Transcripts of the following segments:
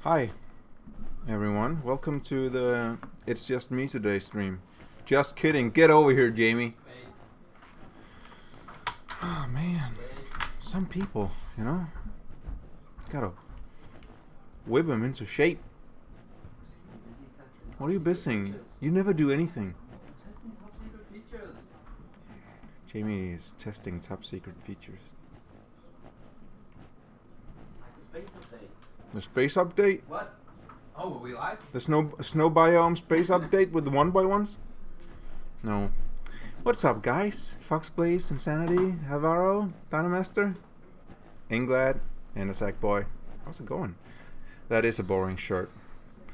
Hi, everyone. Welcome to the It's Just Me Today stream. Just kidding. Get over here, Jamie. Oh, man. Some people, you know, gotta whip them into shape. What are you busy? You never do anything. Testing top secret features. Jamie is testing top secret features. Like the space update. The space update? What? Oh, are we live? The snow biome space update with the 1x1s? No. What's up, guys? Foxblaze, Insanity, Havaro, Dynamaster, Inglad, Intersect Boy. How's it going? That is a boring shirt.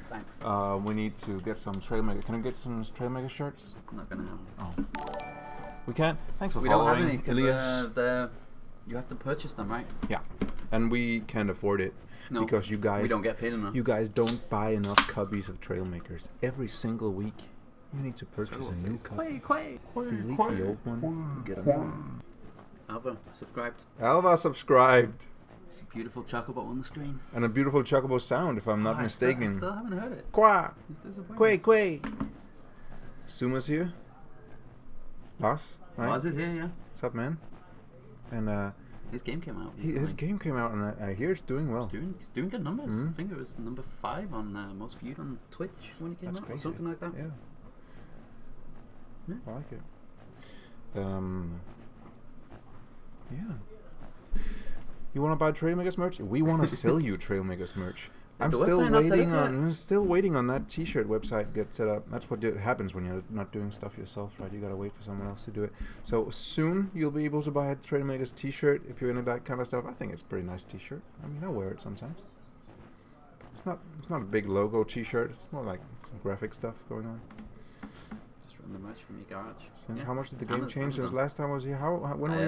Thanks. We need to get some Trailmaker. Can I get some Trailmaker shirts? Not gonna happen. Oh. We can't? Thanks for We don't following, have any because you have to purchase them, right? Yeah. And we can't afford it. No. Because you guys... We don't get paid enough. You guys don't buy enough copies of Trailmakers. Every single week, you need to purchase a new copy. Delete the old one and get a new one. Alva, subscribed. Alva subscribed. It's a beautiful chocobo on the screen. And a beautiful chocobo sound, if I'm not I mistaken. still haven't heard it. Qua! He's disappointed. Quay, Quay! Suma's here. Lars, right? Lars is here, yeah. What's up, man? And His game came out. his game came out, and I hear it's doing well. He's doing good numbers. Mhm. I think it was number 5 on most viewed on Twitch when he came That's out, crazy. or something like that. Yeah. Yeah. I like it. Yeah. You want to buy Trailmakers merch? We want to sell you Trailmakers merch. I'm the still website not set waiting up on. yet? I'm still waiting on that T-shirt website get set up. That's what happens when you're not doing stuff yourself, right? You gotta wait for someone else to do it. So soon you'll be able to buy a Trailmakers T-shirt if you're into that kind of stuff. I think it's a pretty nice T-shirt. I mean, I wear it sometimes. It's not a big logo T-shirt. It's more like some graphic stuff going on. Just run the merch from your garage. Since Yeah. how much did the game Amazon- change since Amazon. last time I was here?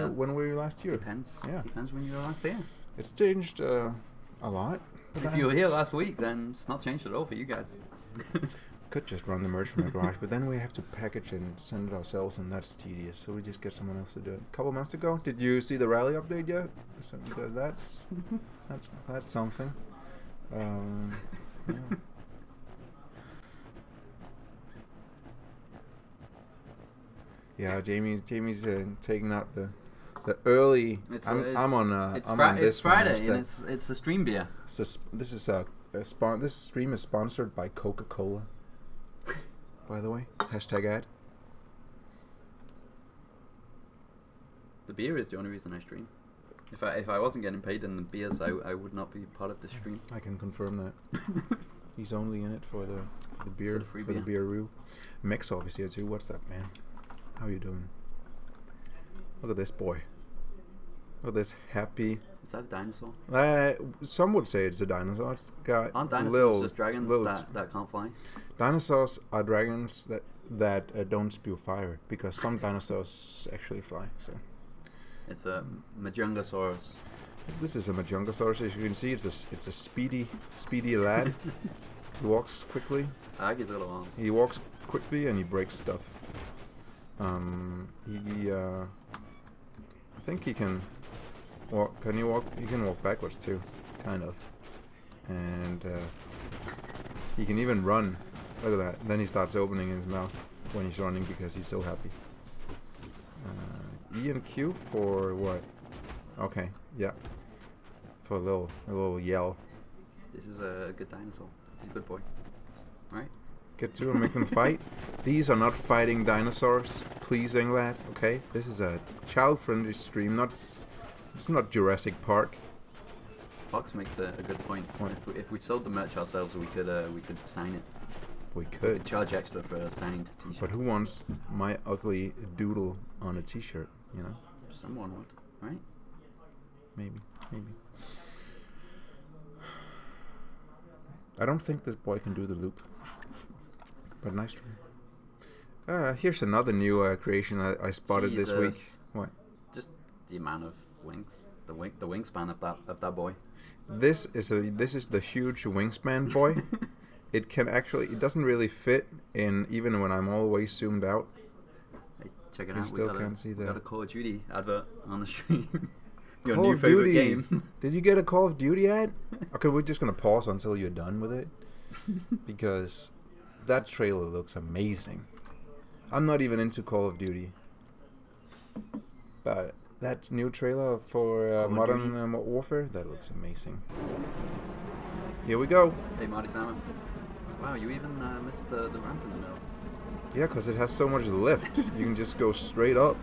When were you last year? Depends. Yeah. Depends when you were last here. It's changed a lot. If you were here last week, then it's not changed at all for you guys. Could just run the merch from the garage, but then we have to package and send it ourselves, and that's tedious. So we just get someone else to do it. A couple months ago, did you see the rally update yet? So, because that's something. Yeah. Yeah, Jamie's taking out the early. I'm on It's I'm on this Friday, one and instead. it's a stream beer. This stream is sponsored by Coca-Cola. By the way, #ad. The beer is the only reason I stream. If I wasn't getting paid in the beers, I would not be part of the stream. I can confirm that. He's only in it for the beer, For the free for the beer. beer. Mex obviously here too. What's up, man? How you doing? Look at this boy. Look at this happy. Is that a dinosaur? Some would say it's a dinosaur. It's got Aren't dinosaurs little, just dragons little that can't fly? Dinosaurs are dragons that don't spew fire, because some dinosaurs actually fly. So It's a Majungasaurus. this is a Majungasaurus. As you can see, it's a speedy lad. He walks quickly. I like his little arms. He walks quickly and he breaks stuff. I think he can walk. Can he walk? He can walk backwards too, kind of. And he can even run. Look at that. Then he starts opening his mouth when he's running because he's so happy. E and Q for what? Okay, yeah. For a little yell. This is a good dinosaur. He's a good boy. Right? Get to and make them fight. These are not fighting dinosaurs, please, Englad. Okay, this is a child-friendly stream. It's not Jurassic Park. Fox makes a good point. What? If we sold the merch ourselves, we could sign it. We We could, could charge extra for a signed T-shirt. but who wants my ugly doodle on a T-shirt? You know, Someone would, right? maybe. I don't think this boy can do the loop, but nice try. Here's another new creation I spotted this week. Jesus. What? Just the amount of wings, the wingspan of that boy. This is the huge wingspan boy. It doesn't really fit in even when I'm always zoomed out. Hey, check it You out. still we can't see got that. a Call of Duty advert on the stream. Your Call new of favorite Duty. game. Did you get a Call of Duty yet? Okay, we're just gonna pause until you're done with it, because that trailer looks amazing. I'm not even into Call of Duty, but that new trailer for Modern Warfare, that looks amazing. Here we go. Hey, Marty Salmon. Wow, you even missed the ramp in the middle. Yeah, because it has so much lift. You can just go straight up.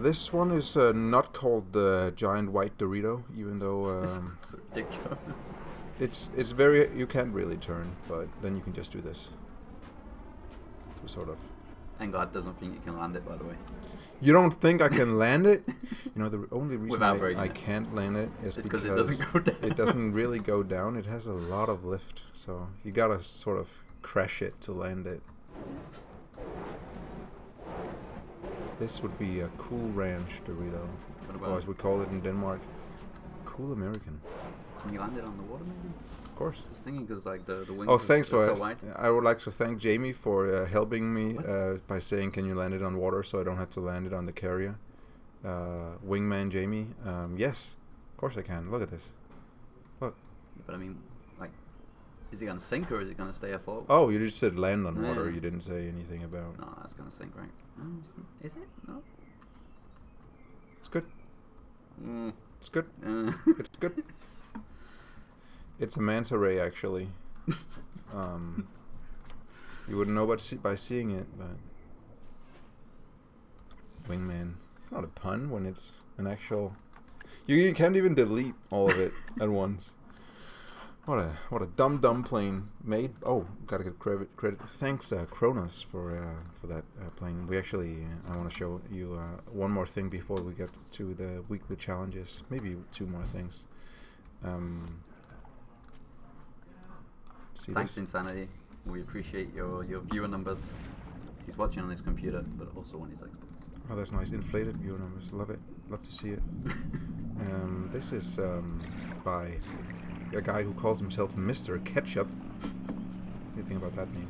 This one is not called the giant white Dorito, even though It's ridiculous. it's very, you can't really turn, but then you can just do this. So sort of. And God doesn't think you can land it, by the way. You don't think I can land it? You know, the only reason Without I can't land it is because it doesn't go down. It doesn't really go down. It has a lot of lift, so you gotta sort of crash it to land it. This would be a Cool Ranch Dorito, or as we call it in Denmark, Cool American. Can you land it on the water, maybe? Of course. Just thinking, because like the wings. Oh, thanks for so wide. I would like to thank Jamie for helping me by saying, "Can you land it on water so I don't have to land it on the carrier?" Wingman Jamie. Yes, of course I can. Look at this. Look. But I mean, like, is it gonna sink or is it gonna stay afloat? Oh, you just said land on water. Yeah. You didn't say anything about. No, that's gonna sink, right? Is it? No. It's good. Mm. It's good. It's good. It's a manta ray, actually. You wouldn't know by seeing it, but Wingman. It's not a pun when it's an actual. You can't even delete all of it at once. What a dumb plane made. Oh, gotta get credit. Thanks, Kronos, for that plane. We actually, I want to show you one more thing before we get to the weekly challenges. Maybe two more things. See Thanks, this? Insanity. We appreciate your viewer numbers. He's watching on his computer, but also on his Xbox. Oh, that's nice. Inflated viewer numbers. Love it. Love to see it. This is by a guy who calls himself Mr. Ketchup. What do you think about that name?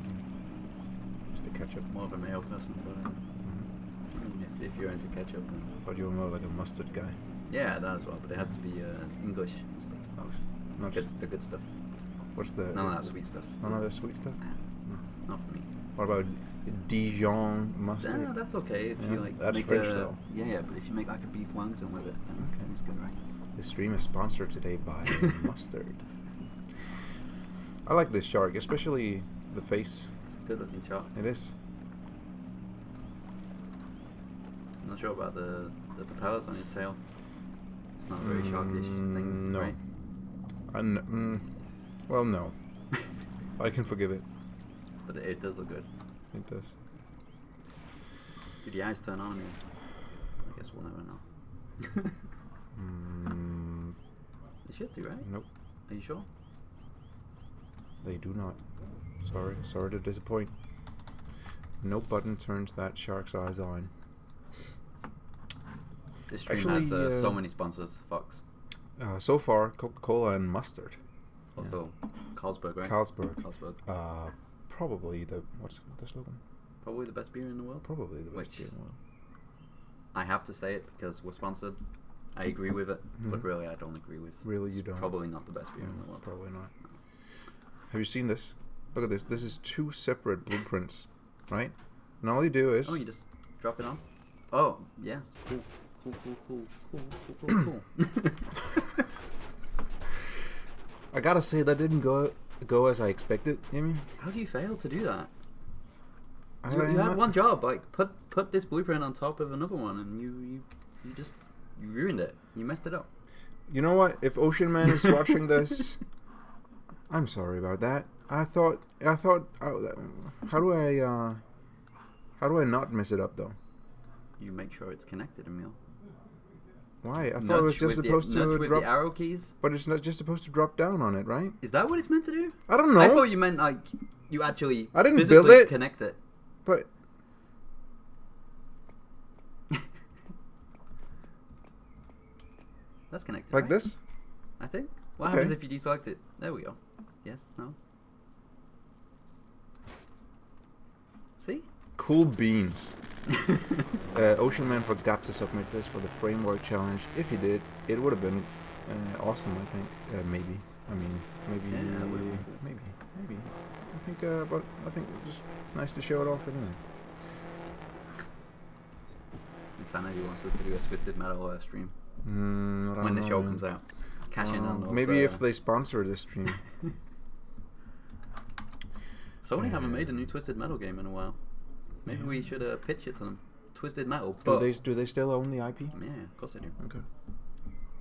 Mr. Ketchup. More of a male person, but I mean, if you're into ketchup, then I thought you were more like a mustard guy. yeah, that as well. But it has to be English and stuff. Oh, not The good stuff. what's the... None of that sweet stuff. None of that sweet stuff? Not for me. What about Dijon mustard? Yeah, that's okay if Yeah, you like. that's make French, a, though. Yeah, but if you make like a beef wellington with it, then Okay. it's good, right? This stream is sponsored today by mustard. I like this shark, especially the face. It's a good looking shark. It is. I'm not sure about the propellers on his tail. It's not a very sharkish thing, No. right? Well, no. I can forgive it. But it does look good. It does. Did the eyes turn on me? I guess we'll never know. They should do, right? Nope. Are you sure? They do not. Sorry to disappoint. No button turns that shark's eyes on. This stream Actually, has so many sponsors. Fox. So far, Coca-Cola and mustard. Also, Carlsberg, right? Carlsberg. Carlsberg. Probably what's the slogan? Probably the best beer in the world. Probably the best Which- beer in the world. I have to say it because we're sponsored. I agree with it, but Mhm. really I don't agree with. Really, It's you don't? Probably not the best beer in the world. Probably not. Have you seen this? Look at this. This is two separate blueprints, right? And all you do is... Oh, you just drop it on? Oh, yeah. Cool. I gotta say, that didn't go as I expected, Amy. How do you fail to do that? I You had one job, like put this blueprint on top of another one, and you ruined it. You messed it up. You know what? If Ocean Man is watching this, I'm sorry about that. I thought. How do I not mess it up though? You make sure it's connected, Emil. Why? I thought it was just supposed nudge to with drop. the arrow keys. But it's not just supposed to drop down on it, right? Is that what it's meant to do? I don't know. I thought you meant like you actually I didn't physically build it. connect it. But That's connected. like right? this? I think. What Okay. happens if you deselect it? There we go. Yes. No. See? Cool beans. Ocean Man forgot to submit this for the framework challenge. If he did, it would have been awesome. I think maybe. I mean, maybe, Yeah, maybe. But I think it's just nice to show it off anyway. Insanity wants us to do a Twisted Metal stream when the know, show man. comes out. Cash in on those. Maybe if they sponsor this stream. Sony haven't made a new Twisted Metal game in a while. Maybe we should pitch it to them. Twisted Metal. Do they still own the IP? Yeah, of course they do. Okay.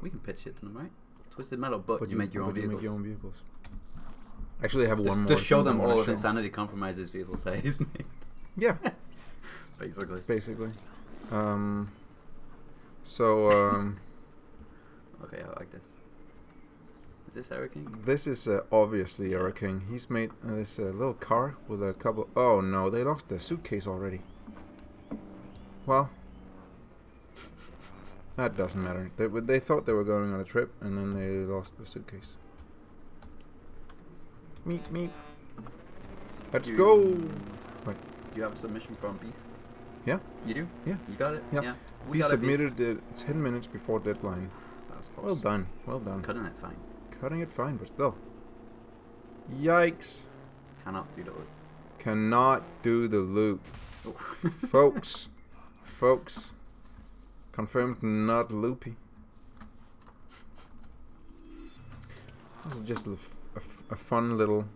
We can pitch it to them, right? Twisted Metal, but you make your own vehicles. Make your own vehicles. Actually, I have one more. Just show them thing I all wanna of show. Insanity Compromise's vehicles that he's made. Yeah. Basically. Okay, I like this. Is this Eric King? This is obviously Eric King. He's made this little car with a couple... Oh no, they lost their suitcase already. Well, that doesn't matter. They thought they were going on a trip, and then they lost the suitcase. Meep. Let's go! Wait. Do you have a submission from Beast? Yeah. You do? Yeah. You got it? Yeah. We We got submitted it 10 minutes before deadline. That was close. Well done. Cutting it fine. Cutting it fine, but still. Yikes. Cannot do the loop. Cannot do the loop. Oh. Folks. Confirmed not loopy. This is just a fun little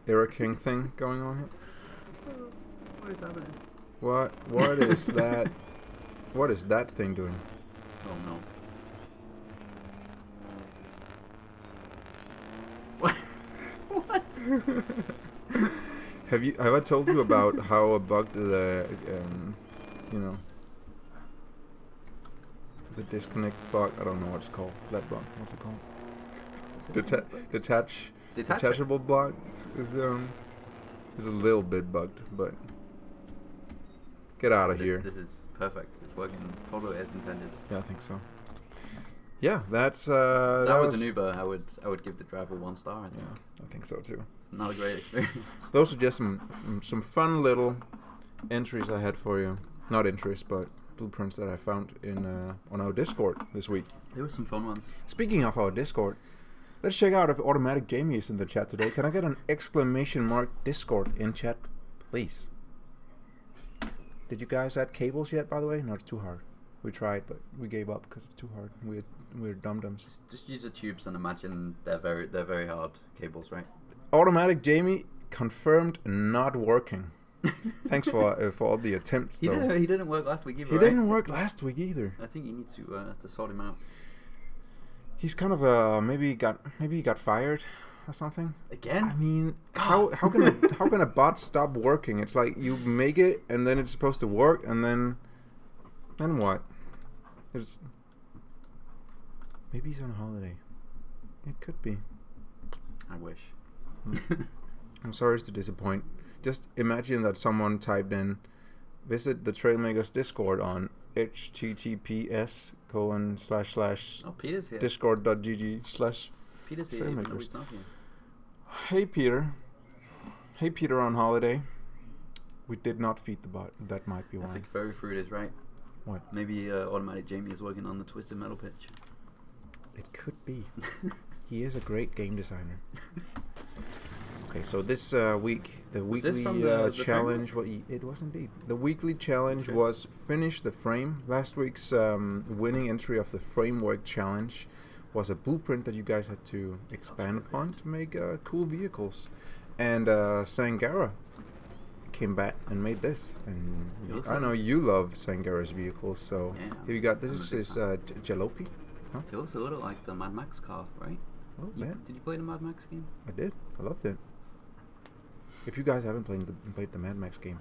Eric King thing going on here. What is happening? What is that? What is that thing doing? Oh no. What? Have I told you about how a bug the the disconnect bug? I don't know what it's called. That bug. What's it called? Detachable block is a little bit bugged, but get out of here. This is perfect. It's working totally as intended. Yeah, I think so. Yeah, that's that was an Uber. I would give the driver 1 star. I think. Yeah, I think so too. Not a great experience. Those are just some fun little entries I had for you. Not entries, but blueprints that I found in on our Discord this week. There were some fun ones. Speaking of our Discord, let's check out if Automatic Jamie is in the chat today. Can I get an exclamation mark Discord in chat, please? Did you guys add cables yet, by the way? No, it's too hard. We tried, but we gave up because it's too hard. We're dum-dums. Just use the tubes and imagine they're very hard cables, right? Automatic Jamie confirmed not working. Thanks for all the attempts, though. He didn't work last week either. He didn't work last week either. I think you need to sort him out. He's kind of maybe he got fired or something. Again? I mean, how can a bot stop working? It's like you make it and then it's supposed to work and then what? Maybe he's on holiday. It could be. I wish. I'm sorry to disappoint. Just imagine that someone typed in, visit the Trailmakers Discord on https://discord.gg/ Peter's here. Even though he's not here. Hey Peter on holiday. We did not feed the bot. That might be why. I think Furry Fruit is right. What? Maybe Automatic Jamie is working on the Twisted Metal pitch. It could be. He is a great game designer. Okay, so this week, the weekly challenge... it was indeed. The weekly challenge was finish the frame. Last week's winning entry of the framework challenge was a blueprint that you guys had to expand upon to make cool vehicles. And Sangara came back and made this. And I know you love Sangara's vehicles, so here you got... This is his jalopy. Huh? It looks a little like the Mad Max car, right? Oh, Did you play the Mad Max game? I did. I loved it. If you guys haven't played the Mad Max game,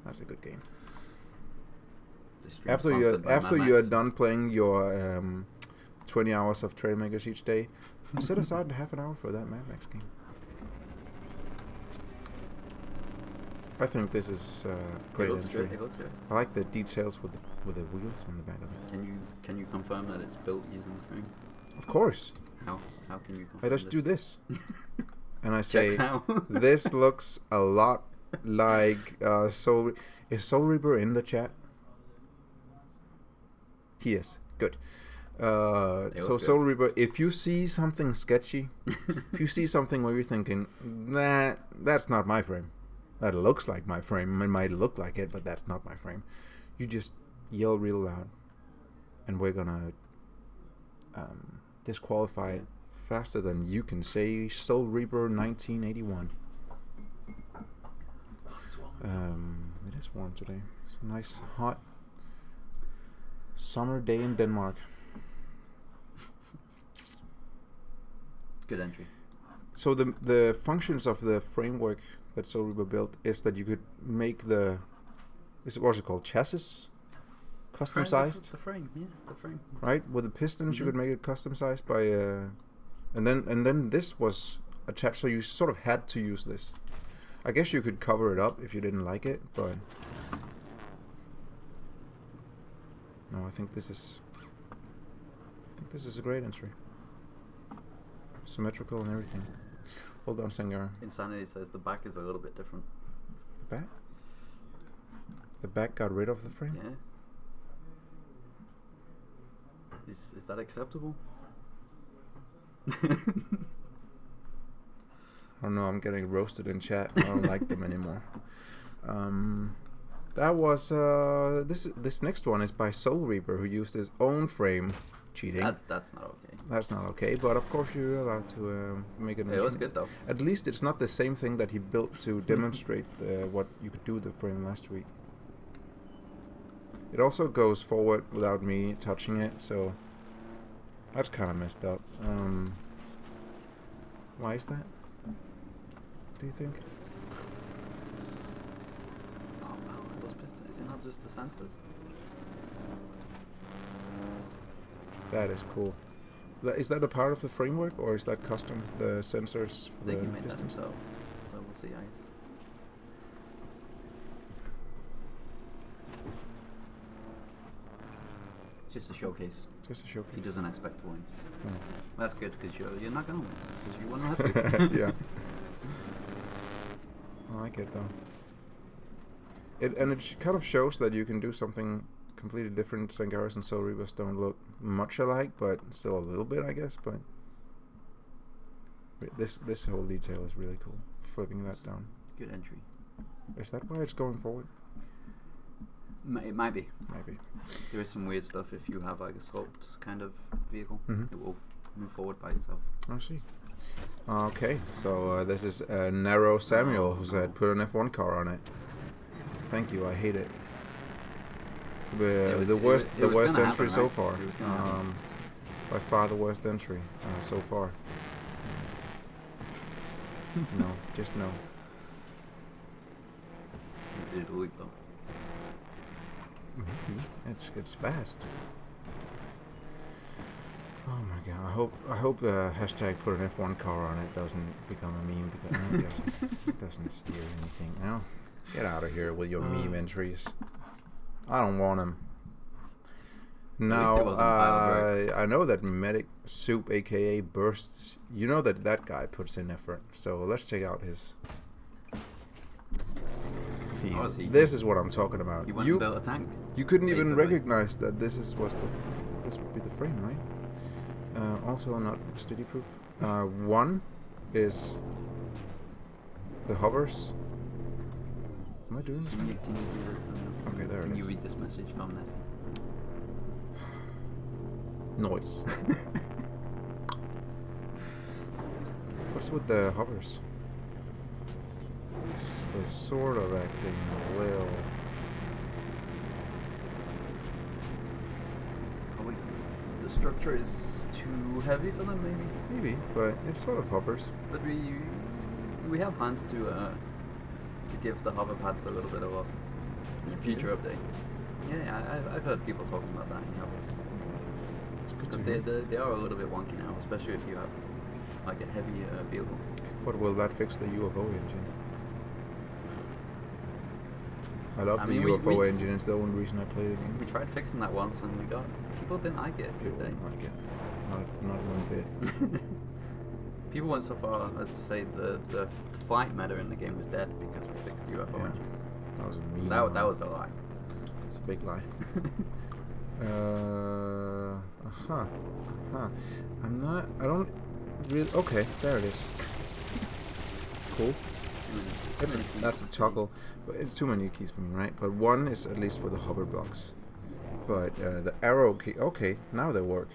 that's a good game. After you are done playing your 20 hours of Trailmakers each day, set aside half an hour for that Mad Max game. I think this is great entry. It looks good. I like the details with the wheels on the back of it. Can you confirm that it's built using the frame? Of course. How can you confirm I just do this. And I say, Checks out. this looks a lot like Soul. Is Soul Reaper in the chat? He is. Good. So Soul Reaper, if you see something sketchy, if you see something where you're thinking that's not my frame, that looks like my frame, it might look like it, but that's not my frame, you just yell real loud, and we're gonna disqualify it faster than you can say Soul Reaper 1981. It is warm today. It's a nice hot summer day in Denmark. Good entry. So the functions of the framework that Soul Reaper built is that you could make what's it called, chassis, custom sized. The frame, yeah, the frame. Right, with the pistons, you could make it custom sized by, and then this was attached, so you sort of had to use this. I guess you could cover it up if you didn't like it, but no, I think this is a great entry. Symmetrical and everything. Hold on, Sangara. Insanity says the back is a little bit different. The back? The back got rid of the frame? Yeah. Is that acceptable? I don't know, I'm getting roasted in chat. I don't like them anymore. That was this next one is by Soul Reaper, who used his own frame. Cheating. That's not okay. That's not okay, but of course you're allowed to make it. It was good though. At least it's not the same thing that he built to demonstrate what you could do with the frame last week. It also goes forward without me touching it, so that's kind of messed up. Why is that? Do you think? Oh wow, those pistons. Is it not just the sensors? That is cool. Is that a part of the framework, or is that custom? The sensors for I think the he made that pistons? himself. So we'll see, I guess. It's just a showcase. Just a showcase. He doesn't expect to win. No. That's good, because you're not going to win. Because you won last week. Yeah. I like it though. It kind of shows that you can do something completely different. Sangaras and Soul Reapers don't look much alike, but still a little bit, I guess. But this whole detail is really cool. Flipping that down. Good entry. Is that why it's going forward? It might be. Maybe. There is some weird stuff if you have like a sloped kind of vehicle. Mm-hmm. It will move forward by itself. I see. Okay, so this is Narrow Samuel who said put an F1 car on it. Thank you, I hate it. The worst entry so far. By far the worst entry so far. No, just no. It'll leak though. Mm-hmm. It's fast. Oh my god! I hope hashtag put an F1 car on it doesn't become a meme, because it doesn't steer anything. Now, get out of here with your meme entries. I don't want them. Now, I know that Medic Soup, aka Bursts, you know that guy puts in effort. So let's check out his. See, this is what I'm talking about. He went and built a tank. You couldn't even basically recognize that this would be the frame, right? Also not steady proof. One is the hovers. Am I doing this? Can you do this? Okay, there it is. Can you read this message from Nessie? Noise. What's with the hovers? They're sort of acting a little. Probably the structure is too heavy for them, maybe. Maybe, but it sort of hovers. But we have plans to give the hover pads a little bit of a future update. Yeah, I've heard people talking about that in the office. Because they are a little bit wonky now, especially if you have like a heavy vehicle. But will that fix the UFO engine? I love the UFO engine. It's the only reason I play the game. We tried fixing that once, and people didn't like it. People didn't like it. Not one bit. People went so far as to say the fight meta in the game was dead because we fixed UFO Yeah. engine. That was a mean That lie. was a lie. It's a big lie. I don't really. Okay, there it is. Cool. That's a toggle, but it's too many keys for me, right? But one is at least for the hover blocks. But the arrow key. Okay, now they work.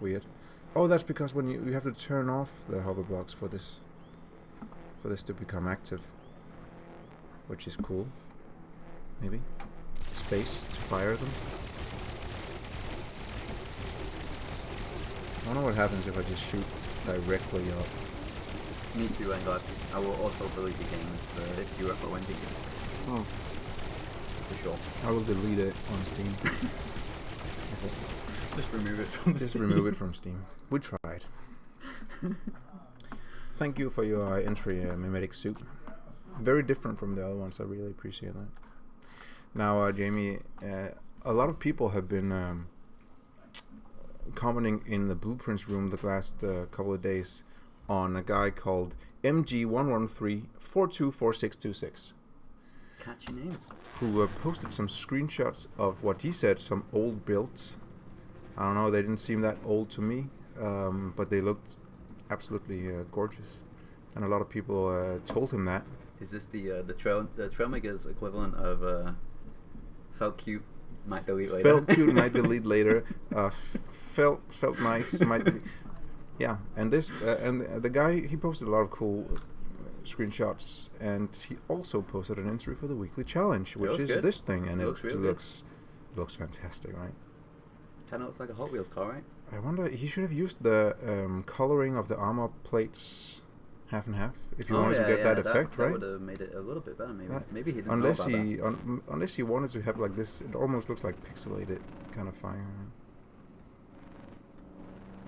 Weird. Oh, that's because when you have to turn off the hover blocks for this to become active, which is cool. Maybe space to fire them. I don't know what happens if I just shoot directly up. Me too, and I will also delete the game if UFO engine. Oh. For sure. I will delete it on Steam. Just remove it from Just Steam. remove it from Steam. We tried. Thank you for your entry, Mimetic Soup. Very different from the other ones. I really appreciate that. Now, Jamie, a lot of people have been commenting in the Blueprints room the last couple of days on a guy called MG113424626. Catchy name. Who posted some screenshots of what he said, some old builds. I don't know, they didn't seem that old to me, but they looked absolutely gorgeous. And a lot of people told him that. Is this the Trailmakers equivalent of felt cute, might delete later? Felt cute, might delete later. Felt nice, might delete. Yeah, and this and the guy, he posted a lot of cool screenshots, and he also posted an entry for the weekly challenge, which is good. this thing, and Looks really looks fantastic, right? Kind of looks like a Hot Wheels car, right? I wonder, he should have used the coloring of the armor plates half and half if you wanted to get that effect, right? That would have made it a little bit better, maybe. Maybe he didn't unless know about that. Unless he wanted to have like this, it almost looks like pixelated kind of fire.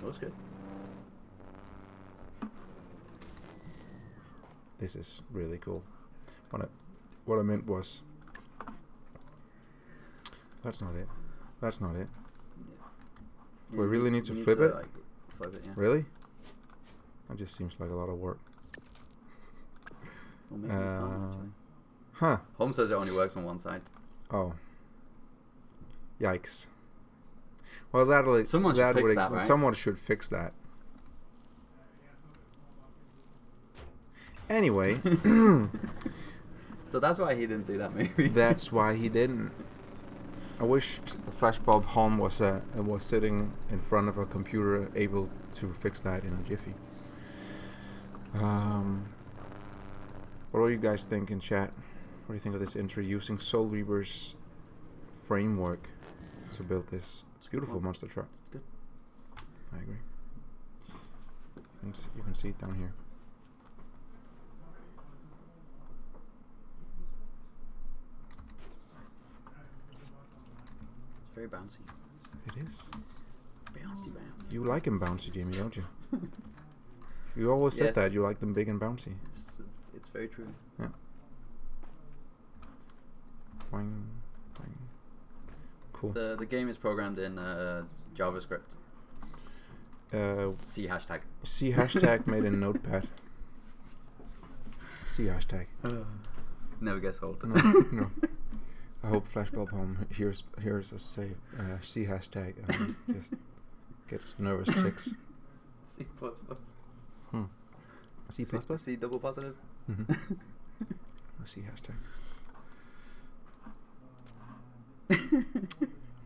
That was good. This is really cool. What I meant was, that's not it. That's not it. Yeah, We really need to flip it? Like, flip it, yeah. Really? That just seems like a lot of work. Or maybe it's not, actually. Huh. Holmes says it only works on one side. Oh. Yikes. Well, that'll Someone should fix that, right? Someone should fix that. Anyway. So that's why he didn't do that, maybe. That's why he didn't. I wish Flashbulb Holm was sitting in front of a computer able to fix that in a jiffy. What do you guys think in chat? What do you think of this entry using Soul Reaper's framework to build this beautiful monster truck? It's good. I agree. You can see it down here. It's very bouncy. It is. Bouncy. You like him bouncy, Jamie, don't you? You always said Yes. that. You like them big and bouncy. It's very true. Yeah. Boing, boing. Cool. The game is programmed in JavaScript. C hashtag. C hashtag made in Notepad. C hashtag. Never gets old. No. I hope Flashbulb Home hears us say C hashtag and just gets nervous ticks. C plus plus. C plus plus? C double positive. Mm-hmm. C hashtag.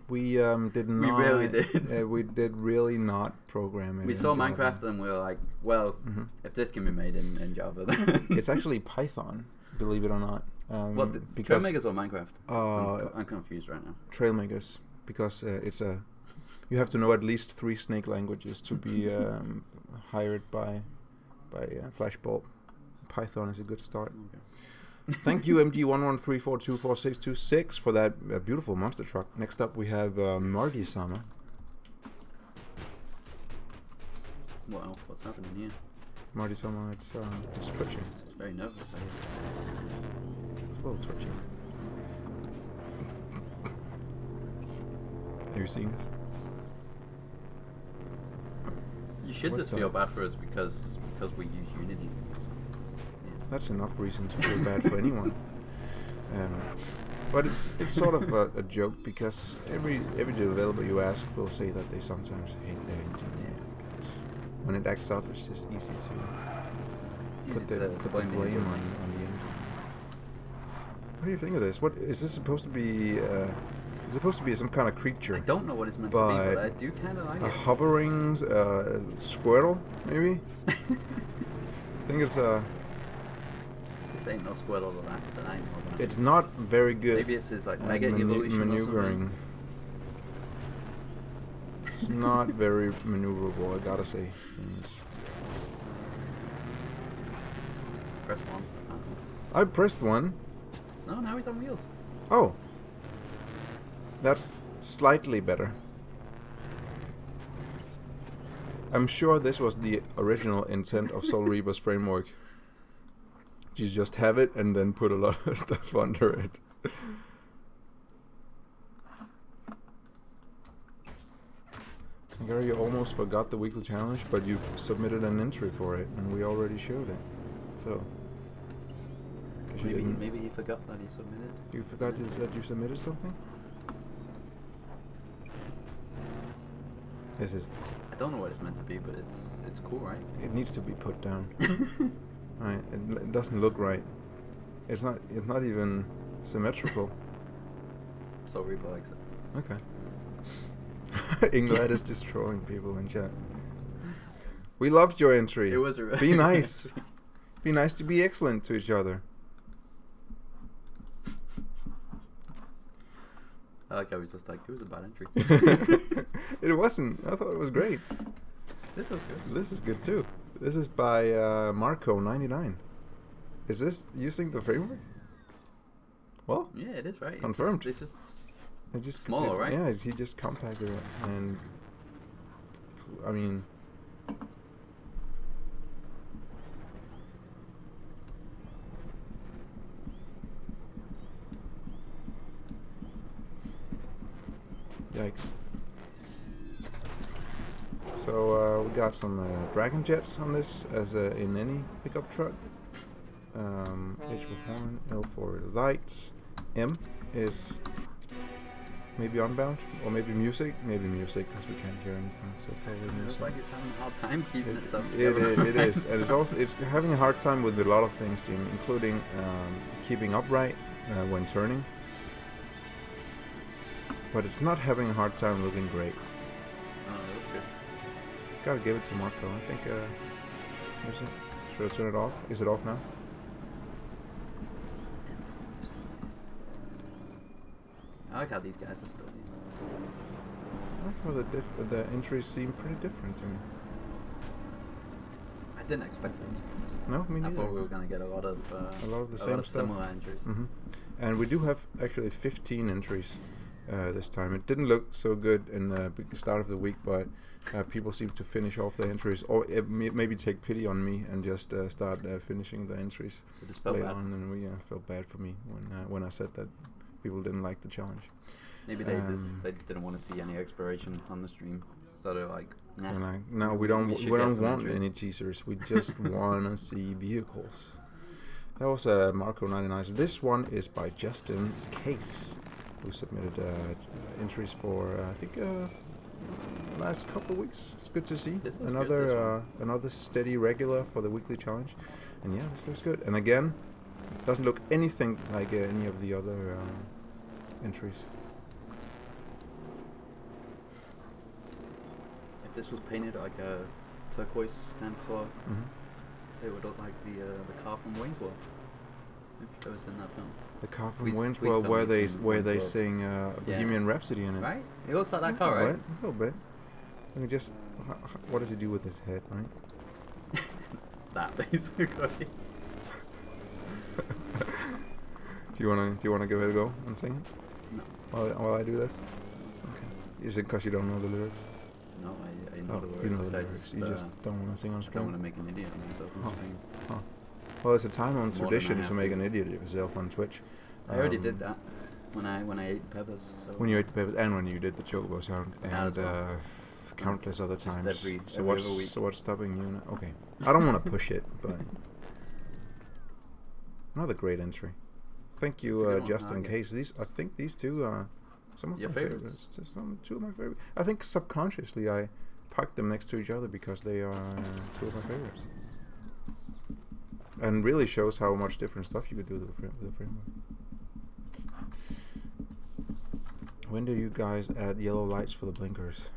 We did not. We really did. We did really not program it. We in saw Java. Minecraft and we were like, well, if this can be made in Java, then It's actually Python, believe it or not. What, the because Trailmakers or Minecraft? I'm confused right now. Trailmakers, because you have to know at least 3 snake languages to be hired by Flashbulb. Python is a good start. Okay. Thank you, MG113424626, for that beautiful monster truck. Next up, we have Marty Sama. Wow, what's happening here? Marty Sama, it's twitching. It's very nervous. It's a little twitching. Are you seeing this? You should What's just feel up? bad for us because because we use Unity. So, yeah. That's enough reason to feel bad for anyone. But it's sort of a joke because every developer you ask will say that they sometimes hate their engine. Yeah. Because when it acts up, it's just easy to put the blame on the engine. What do you think of this? What is this supposed to be? It's supposed to be some kind of creature. I don't know what it's meant to be, but I do kind of like it. A hovering squirrel, maybe? I think it's a... This ain't no squirrel that I know about. It's not very good. Maybe it's his like mega evolution maneuvering. It's not very maneuverable, I gotta say. Press 1. I pressed 1. No, now he's on wheels. Oh. That's slightly better. I'm sure this was the original intent of Soul Reaper's framework. You just have it and then put a lot of stuff under it. So Gary, you almost forgot the weekly challenge, but you submitted an entry for it, and we already showed it. So... Maybe he forgot that he submitted. You forgot that you submitted something? This is... I don't know what it's meant to be, but it's cool, right? It needs to be put down. Right, it doesn't look right. It's not even symmetrical. So Reaper likes it. Okay. Inglad is just trolling people in chat. We loved your entry. It was Be nice. Be nice to be excellent to each other. I like how he's just like, it was a bad entry. It wasn't. I thought it was great. This was good. This is good too. This is by Marco99. Is this using the framework? Well, yeah, it is, right? Confirmed. It's just smaller, right? Yeah, he just compacted it, and I mean, yikes. So we got some Dragon Jets on this, as in any pickup truck. H for horn, L for lights. M is maybe unbound, or maybe music. Maybe music, because we can't hear anything. So probably music. It looks like it's having a hard time keeping itself together. It is, and it's having a hard time with a lot of things, Team, including keeping upright when turning. But it's not having a hard time looking great. Oh, that looks good. Gotta give it to Marco. I think. Is it? Should I turn it off? Is it off now? I like how these guys are still here. I thought the entries seem pretty different to me. I didn't expect it, to be honest. No, me neither. I thought we were going to get a lot of the same stuff. Similar entries. Mm-hmm. And we do have actually 15 entries this time. It didn't look so good in the start of the week, but people seem to finish off the entries, or maybe take pity on me and just start finishing the entries later on. And we felt bad for me when I said that people didn't like the challenge. Maybe they didn't want to see any exploration on the stream, so they're like, nah. No, we don't want any teasers. We just want to see vehicles. That was Marco 99. This one is by Justin Case, who submitted entries for I think last couple of weeks. It's good to see another steady regular for the weekly challenge, and yeah, this looks good. And again, doesn't look anything like any of the other entries. If this was painted like a turquoise kind of color, it would look like the car from Wayne's World. If it was in that film. The car from Wayne's World, where they sing Bohemian Rhapsody in it. Right? It looks like that car, right? A little bit. Let me just. What does he do with his head, right? That basically. Do you wanna give it a go and sing it? No. While I do this? Okay. Is it because you don't know the lyrics? No, I know the words. You know the lyrics. You just don't want to sing on I screen. don't want to make an idiot of myself on screen. Well, it's a time-honored tradition to make an idiot of yourself on Twitch. I already did that when I ate peppers. So when you ate the peppers and when you did the chocobo sound. And countless other Just times. every So other week. what's stopping you now? Okay, I don't want to push it, but another great entry. Thank It's a you, good one, just I in like it. case. These I think these two are some of Your my favorites? favorites. Two of my favorites. I think subconsciously I parked them next to each other because they are two of my favorites. And really shows how much different stuff you could do with the framework. When do you guys add yellow lights for the blinkers?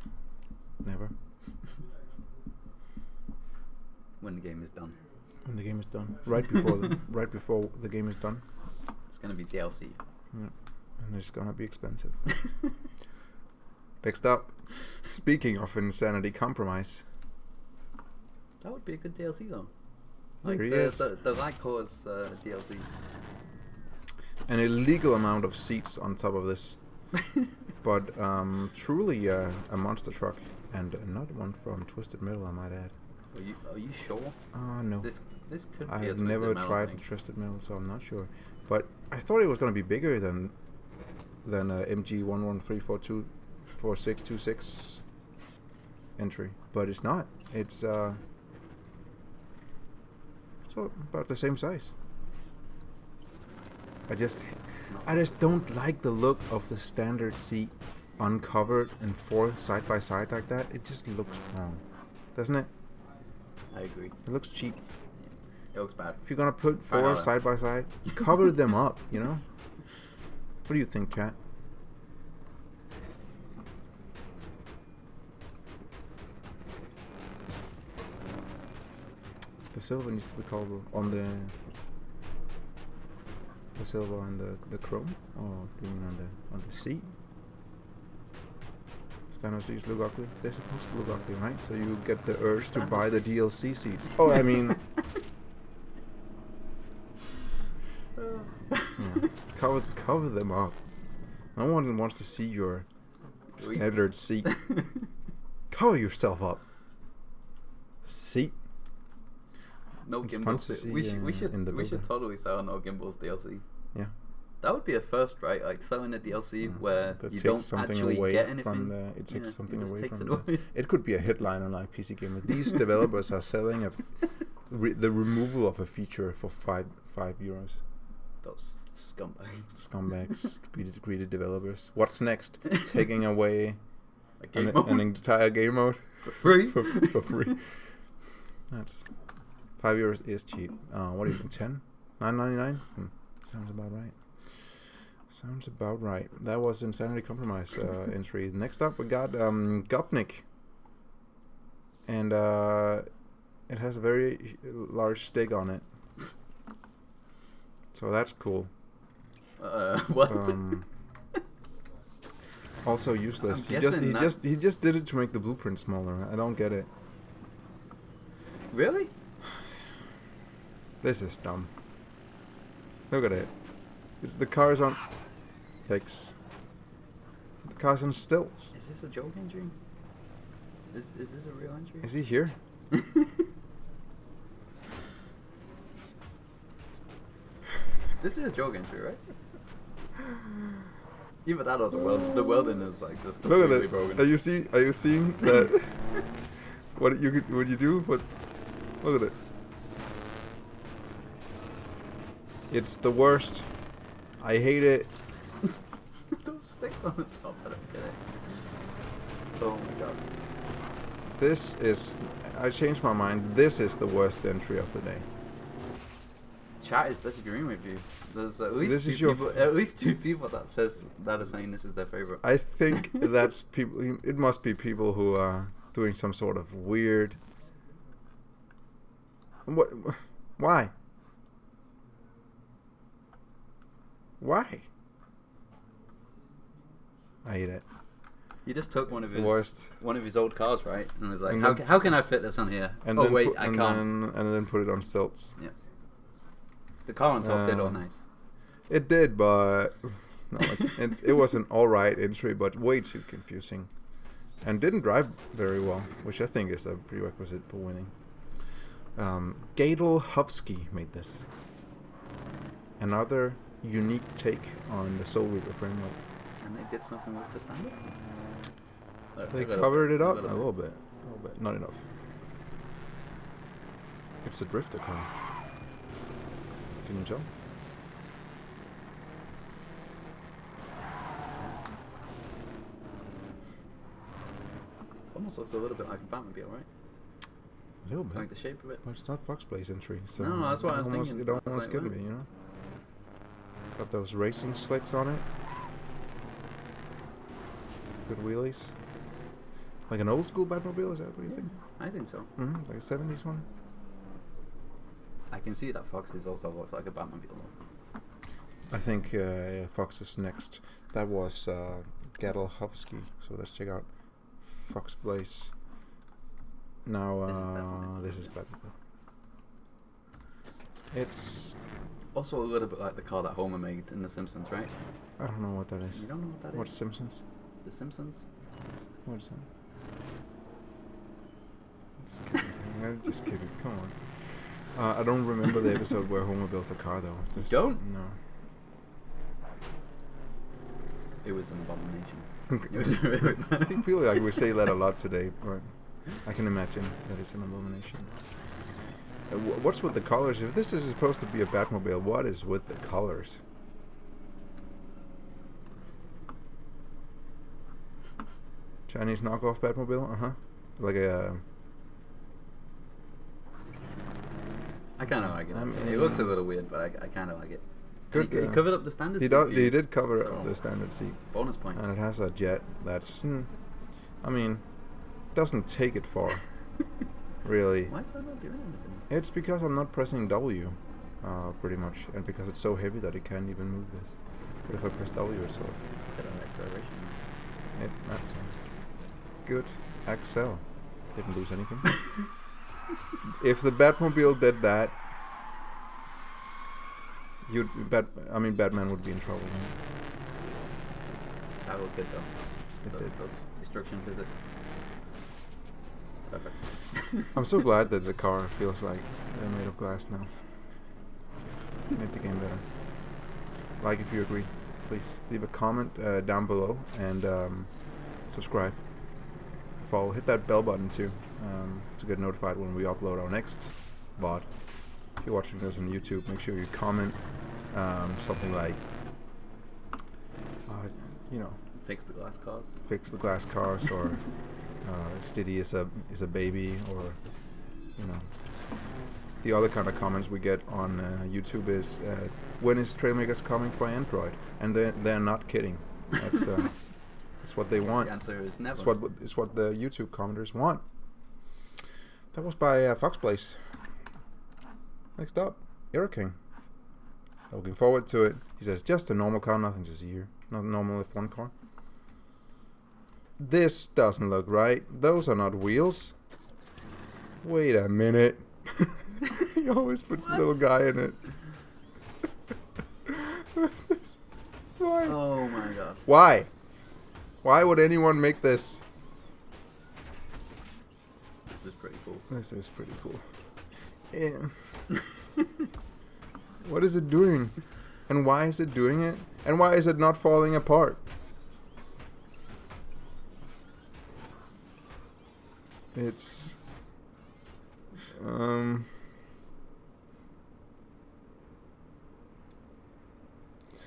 Never. When the game is done. When the game is done. Right before the game is done. It's gonna be DLC. Yeah. And it's gonna be expensive. Next up, speaking of insanity compromise. That would be a good DLC though. Here he the, is. the light cause DLC. An illegal amount of seats on top of this. But truly a monster truck. And not one from Twisted Metal, I might add. Are you sure? No. This could be I a have Twisted never Metal tried thing. Twisted Metal, so I'm not sure. But I thought it was going to be bigger than MG 11344626 entry, but it's not. It's so about the same size. I just don't like the look of the standard seat uncovered and four side by side like that. It just looks wrong, doesn't it? I agree. It looks cheap. It looks bad. If you're gonna put four side by side, cover them up, you know? What do you think, chat? The silver needs to be covered on the silver on the chrome, or do you mean on the seat? Standard seats look ugly. They're supposed to look ugly, right? So you get the urge to buy the DLC seats. Oh, I mean, yeah. Cover them up. No one wants to see your standard seat. Cover yourself up. Seat. No It's gimbals. fun to see, we in should totally sell no gimbals DLC. Yeah. That would be a first, right? Like selling a DLC where That you takes don't something actually away get anything. from the. It takes something away takes from it away. It could be a headline on like PC Gamer. These developers are selling the removal of a feature for €5. Those scumbags. Scumbags, greedy developers. What's next? Taking away A game an mode entire game mode for free. for free. That's €5 is cheap. What do you think? 10? $9.99? Sounds about right. Sounds about right. That was Insanity Compromise entry. Next up, we got Gopnik, and it has a very large stick on it, so that's cool. What? Also useless. I'm He guessing just did it to make the blueprint smaller. I don't get it. Really? This is dumb. Look at it. It's the car's on. Yikes. The car's on stilts. Is this a joke entry? Is this a real entry? Is he here? This is a joke entry, right? Either that or the welding is like just Look at completely it. broken. Are you seeing that? what you do? But look at it. It's the worst. I hate it. Those sticks on the top, I don't get it. Oh my god. This is. I changed my mind. This is the worst entry of the day. Chat is disagreeing with you. There's at This least is at least two people that are saying this is their favorite. I think that's people. It must be people who are doing some sort of weird. What? Why? Why? I hate it. He just took one It's of the his worst. one of his old cars, right? And was like, And how can I fit this on here? And Oh then wait, put, I and can't. then put it on stilts. Yeah. The car on top did all nice. It did, but no, it was an alright entry, but way too confusing, and didn't drive very well, which I think is a prerequisite for winning. Gadel Hufsky made this. Another unique take on the Soul Reaper framework. And they did something with the standards. They covered it up a little bit. Not enough. It's a drifter car. Can you tell? Almost looks a little bit like a Batmobile, right? A little bit. Like the shape of it. But it's not Fox Blaze entry, so no, that's what I was almost, thinking. It almost like, could be, you know. Got those racing slicks on it. Good wheelies. Like an old school Batmobile, is that what you think? I think so. Mm-hmm, like a 70s one. I can see that Fox's also looks like a Batmobile. I think Fox is next. That was Gadolhovsky, so let's check out Fox Blaze. Now, this is Batmobile. It's also a little bit like the car that Homer made in The Simpsons, right? I don't know what that is. You don't know what that What's is? Simpsons? The Simpsons? What is that? Just kidding. I'm just kidding. Come on. I don't remember the episode where Homer builds a car, though. Just, don't? No. It was an abomination. It was really bad. I feel like we say that a lot today, but I can imagine that it's an abomination. What's with the colors? If this is supposed to be a Batmobile, what is with the colors? Chinese knockoff Batmobile? Uh-huh. Like a... I kind of like it. It looks a little weird, but I kind of like it. Good. He covered up the standard seat. He did cover up the standard seat. Bonus points. And it has a jet that's... I mean, doesn't take it far. Really. Why is that not doing anything? It's because I'm not pressing W, pretty much. And because it's so heavy that it can't even move this. But if I press W, it's sort of... Get an acceleration. That's good. Excel. Didn't lose anything. If the Batmobile did that, Batman would be in trouble. Right? That looked good though. Those destruction physics. Perfect. I'm so glad that the car feels like they're made of glass now. Made the game better. Like if you agree, please leave a comment down below and subscribe. Follow. Hit that bell button too to get notified when we upload our next VOD. If you're watching this on YouTube, make sure you comment something like, Fix the glass cars. Fix the glass cars, or Stiddy is a baby, or the other kind of comments we get on YouTube is when is Trailmakers coming for Android? And they're not kidding. That's that's what they want. The answer is never. It's what the YouTube commenters want. That was by Fox Blaze. Next up, Aero King. Looking forward to it. He says just a normal car, nothing just a year. Not normal F1 car. This doesn't look right. Those are not wheels. Wait a minute. He always puts a little guy in it. What's this? Why? Oh my god. Why? Why would anyone make this? This is pretty cool. This is pretty cool. Yeah. What is it doing? And why is it doing it? And why is it not falling apart? It's...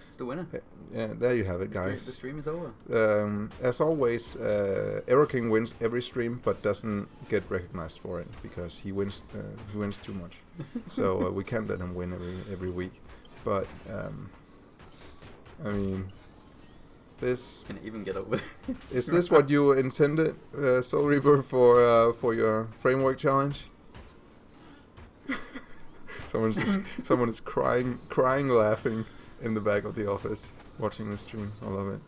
It's the winner. Yeah, there you have it, guys. The stream is over. As always, Aero King wins every stream, but doesn't get recognized for it because he wins too much. So we can't let him win every week. But I mean, this can even get up with. Is this what you intended, Soul Reaper, for your framework challenge? Someone is crying, laughing in the back of the office watching the stream. I love it.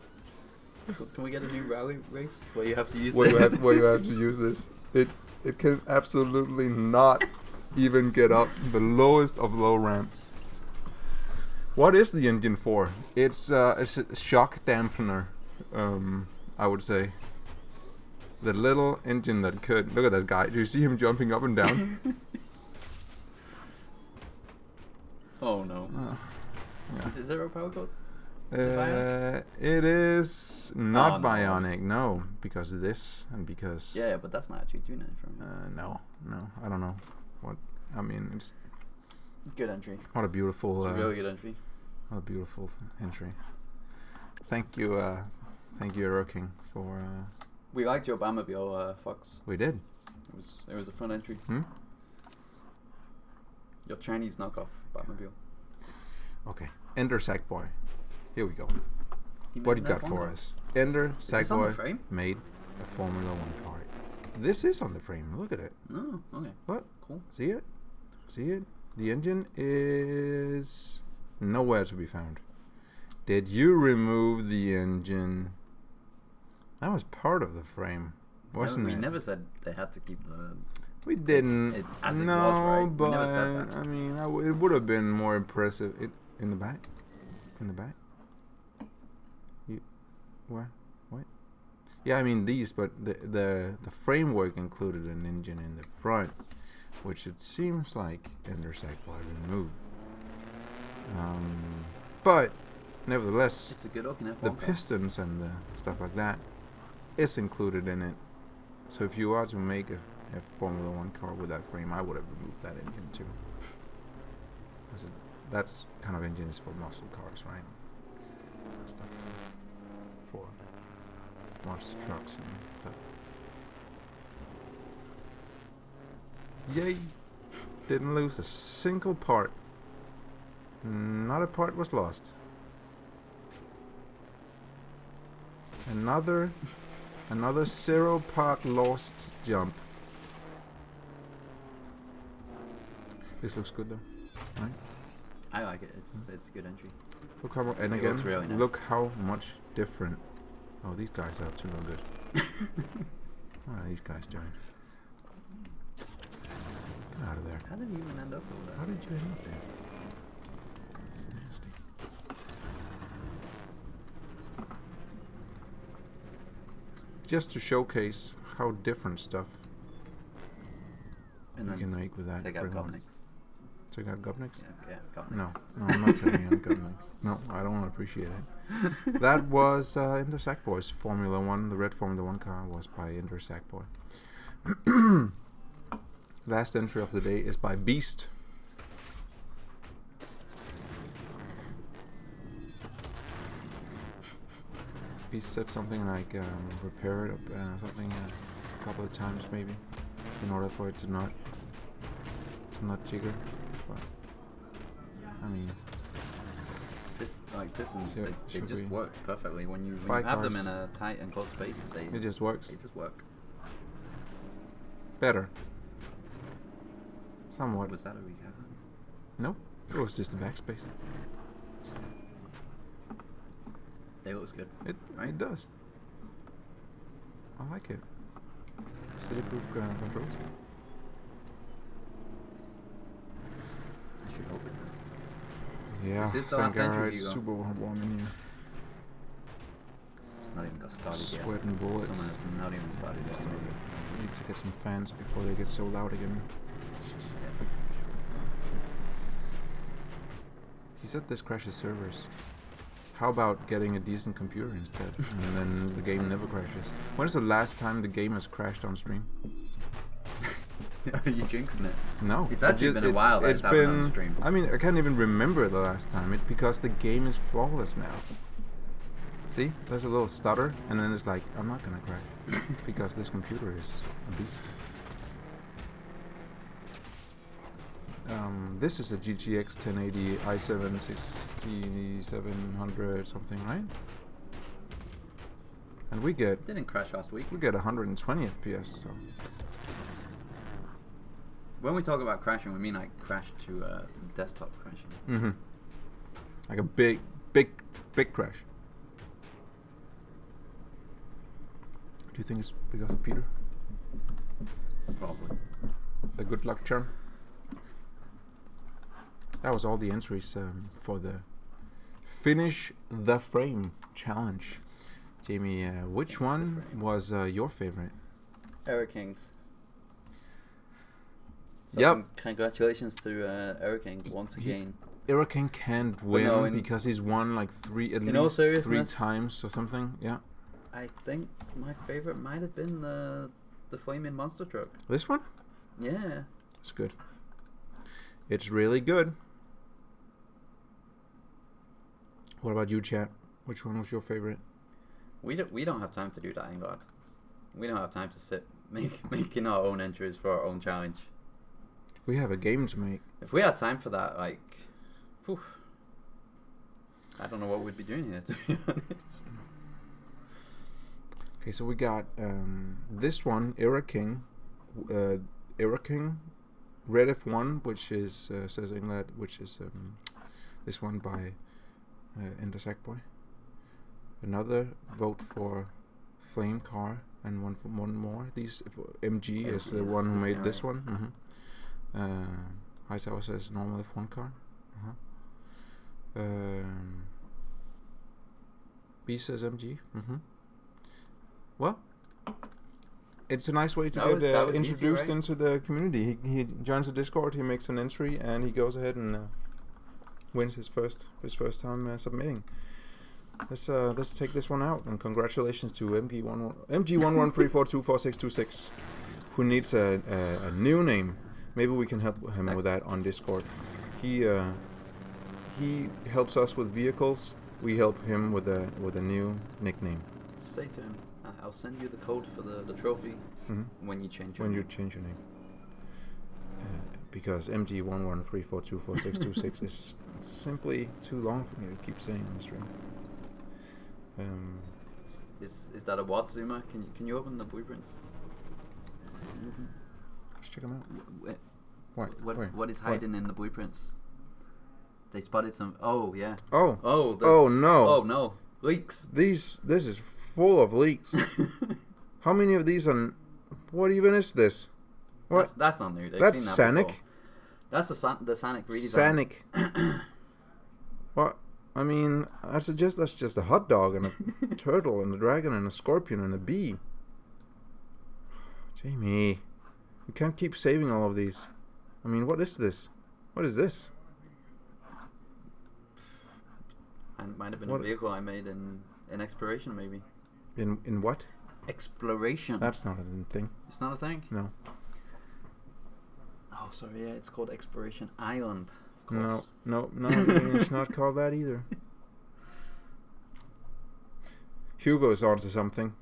Can we get a new rally race where you have to use where you have to use this? It can absolutely not even get up the lowest of low ramps. What is the engine for? It's a shock dampener, I would say. The little engine that could... Look at that guy. Do you see him jumping up and down? Oh no. Yeah. Is it 0 power codes? It is not no, bionic, no, because of this and because. Yeah, but that's not actually doing anything. No, I don't know what. I mean, it's good entry. what a beautiful. It's a really good entry. What a beautiful entry. Thank you, Euro King, for. We liked your Batmobile, Fox. We did. It was a fun entry. Your Chinese knockoff Batmobile. Okay, Intersect Boy. Here we go. He What made you got that for one? us? Intersect on the Boy frame? made a Formula One car. This is on the frame. Look at it. Oh, okay. What? Cool. See it? See it? The engine is nowhere to be found. Did you remove the engine? That was part of the frame, wasn't it? We never said they had to keep the. We didn't. It was, no, right? We but never said that. I mean, it would have been more impressive. In the back. In the back. What? Yeah, I mean these, but the framework included an engine in the front, which it seems like Intersect Boy removed. But nevertheless, It's a good looking F1 the car. pistons and the stuff like that is included in it. So if you are to make a Formula One car with that frame, I would have removed that engine too. That's kind of engine is for muscle cars, right? Stuff for monster trucks and stuff. Yay! Didn't lose a single part. Not a part was lost. Another 0 part lost jump. This looks good though, right? I like it. It's a good entry. Look how and It again, looks really nice. look how much different. Oh, these guys are up to no good. What are these guys doing? Get out of there. How did you even end up with that? How did you end up there? It's nasty. Just to showcase how different stuff And you then can make with that. take out frame one. Gopniks. Take out Gopniks? Yeah, Gopniks. No, I'm not taking out Gopniks. No, I don't want to appreciate it. That was Intersect Boy's Formula One. The red Formula One car was by Intersect Boy. Last entry of the day is by Beast. Beast said something like repair it something a couple of times maybe in order for it to not jigger. But I mean, Pistons, Yeah, they should just be. work perfectly when you Bike have them cars. in a tight and close space. it just works They just work. better. Somewhat. Was that a recap? Nope. It was just a backspace. They looks good. It does. I like it. City-proof controls. I should hope it does. Yeah, Is this the last entry, it's Hugo? super warm in here. It's not even got started yet. Sweating bullets. Someone has not even started yet. We need to get some fans before they get so loud again. He said this crashes servers. How about getting a decent computer instead, and then the game never crashes? When's the last time the game has crashed on stream? Are you jinxing it? No. It's actually been a while that it's happened on stream. I mean, I can't even remember the last time. Because the game is flawless now. See? There's a little stutter, and then it's like, I'm not gonna crash. Because this computer is a beast. This is a GTX 1080 i7 6700 something, right? And we get Didn't crash last week. 120 FPS. So When we talk about crashing, we mean like crash to desktop crashing. like a big crash. Do you think it's because of Peter? Probably. The good luck charm. That was all the entries for the Finish the Frame challenge. Jamie, which one was your favorite? Eric Kings. So Yep. Congratulations to Eric Kings once again. Irakin can't win no, because he's won like at all least 3 seriousness, times or something. Yeah. I think my favorite might have been the flaming monster truck. This one? Yeah. It's good. It's really good. What about you, chat? Which one was your favorite? We don't have time to do that, Ingvar. We don't have time to sit making our own entries for our own challenge. We have a game to make. If we had time for that, like, whew, I don't know what we'd be doing here, to be honest. Okay, so we got this one, Irakin, Red F1, which is says England, which is this one by Intersect Boy. Another vote for Flame Car, and one more. These MG is the one who made this one. Hightower says normal F1 car. B says MG. Well, it's a nice way to get introduced easy, right? Into the community. He joins the Discord, he makes an entry, and he goes ahead and wins his first time submitting. Let's take this one out, and congratulations to MG1134244626, who needs a new name. Maybe we can help him with that on Discord. He helps us with vehicles. We help him with a new nickname. Say to him, I'll send you the code for the trophy when you change your name. Because MG1134244626 is simply too long for me to keep saying on the stream. Is that a what, Zuma? Can you open the blueprints? Let's check them out. What is hiding in the blueprints? They spotted some. Oh yeah. Oh no. Oh no. Leaks. This is full of leaks. How many of these are? What even is this? What? That's not new. That's Sanic. That's the Sanic redesign. Sanic. What? I mean, that's just a hot dog and a turtle and a dragon and a scorpion and a bee. Jamie, you can't keep saving all of these. I mean, what is this? What is this? And it might have been a vehicle I made in exploration, maybe. In what? Exploration. That's not a thing. It's not a thing? No. Oh, sorry, yeah, it's called Exploration Island. No, it's not called that either. Hugo is onto something.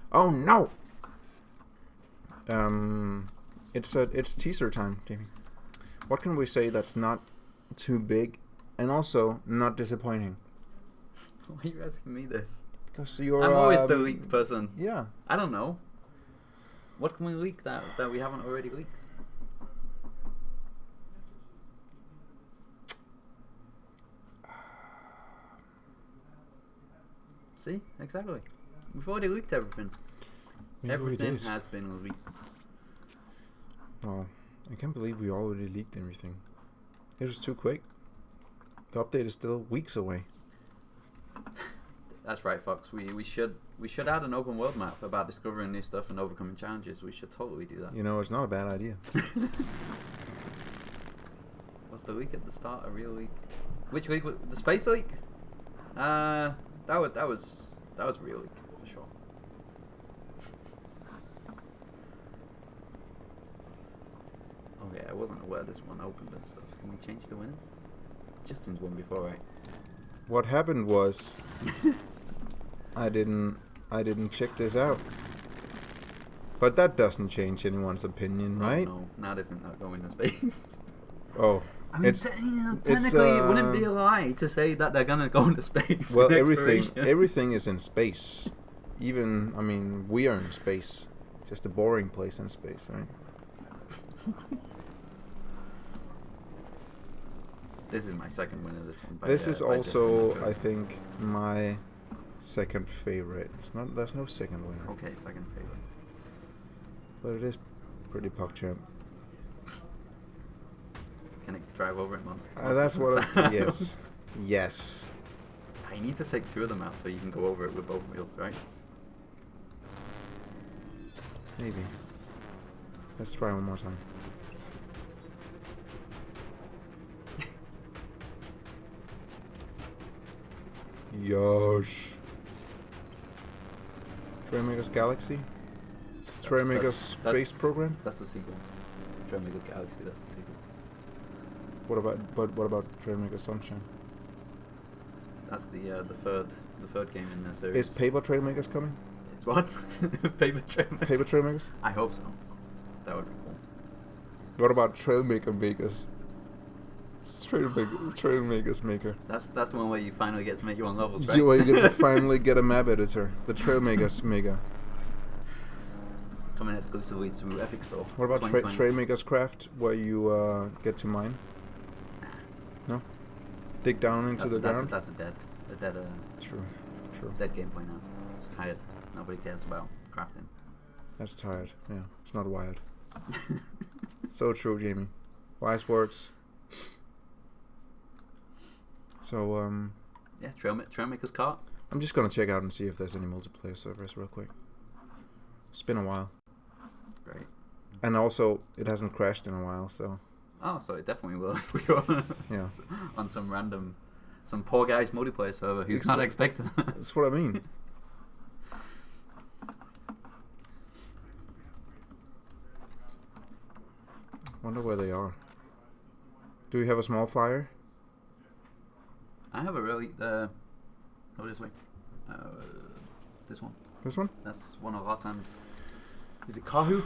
Oh no! It's teaser time, Jamie. What can we say that's not too big and also not disappointing? Why are you asking me this? Because I'm always the leak person. Yeah. I don't know. What can we leak that we haven't already leaked? See? Exactly. We've already leaked everything. Everything has been leaked. Well, I can't believe we already leaked everything. It was too quick. The update is still weeks away. That's right, Fox. We should add an open world map about discovering new stuff and overcoming challenges. We should totally do that. You know, it's not a bad idea. Was the leak at the start a real leak? Which leak? The space leak? That was a real leak for sure. Okay, I wasn't aware this one opened and stuff. Can we change the winners? Justin's won before, right? What happened was I didn't check this out. But that doesn't change anyone's opinion, right? No, not if not going to space. Oh. I mean, technically, it wouldn't be a lie to say that they're gonna go into space. Well, everything is in space. Even, I mean, we are in space. It's just a boring place in space, right? This is my second win of this one. This is also, I think, my second favorite. There's no second winner. Okay, second favorite. But it is pretty PogChamp. Can I drive over it most? That's what. Yes. I need to take 2 of them out so you can go over it with both wheels, right? Maybe. Let's try one more time. Yosh. Trailmakers Galaxy. Trailmakers Space Program. That's the sequel. Trailmakers Galaxy. That's the sequel. What about Trailmakers Sunshine? That's the third game in the series. Is Paper Trailmakers coming? It's what? Paper Trailmakers. Paper Trailmakers? I hope so. That would be cool. What about Trailmaker Makers? Trailmakers Maker. That's the one where you finally get to make your own levels, right? You get to finally get a map editor. The Trailmakers Maker. Coming exclusively to Epic Store. What about Trailmakers Craft, where you get to mine? Nah. No? Dig down into the ground? That's a dead True. dead gameplay now. It's tired. Nobody cares about crafting. That's tired. Yeah, it's not wired. So true, Jamie. Wise words. So, yeah, Trailmakers Cart. I'm just gonna check out and see if there's any multiplayer servers real quick. It's been a while. Great. And also, it hasn't crashed in a while, so... Oh, so it definitely will if we are Yeah. on some poor guy's multiplayer server who's not expecting that. That's what I mean. Wonder where they are. Do we have a small flyer? I have a really this way. This one. This one? That's one of our times. Is it Kahu?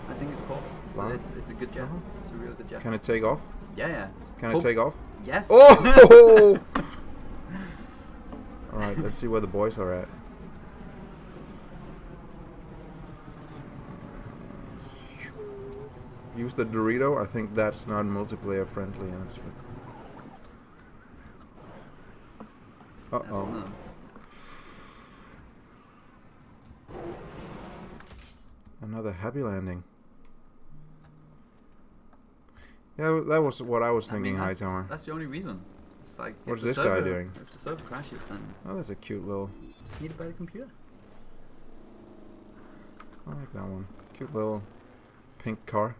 I think it's called. Wow. It's a good jet. It's a really good jet. Can it take off? Yeah. Can it take off? Yes. Oh! Alright, let's see where the boys are at. Use the Dorito? I think that's not multiplayer friendly. That's Uh-oh. Another happy landing. Yeah, that was what I was thinking, Hightower. That's the only reason. It's like, what's this guy doing? If the server crashes, then... Oh, that's a cute little... Just need a better computer. I like that one. Cute little pink car.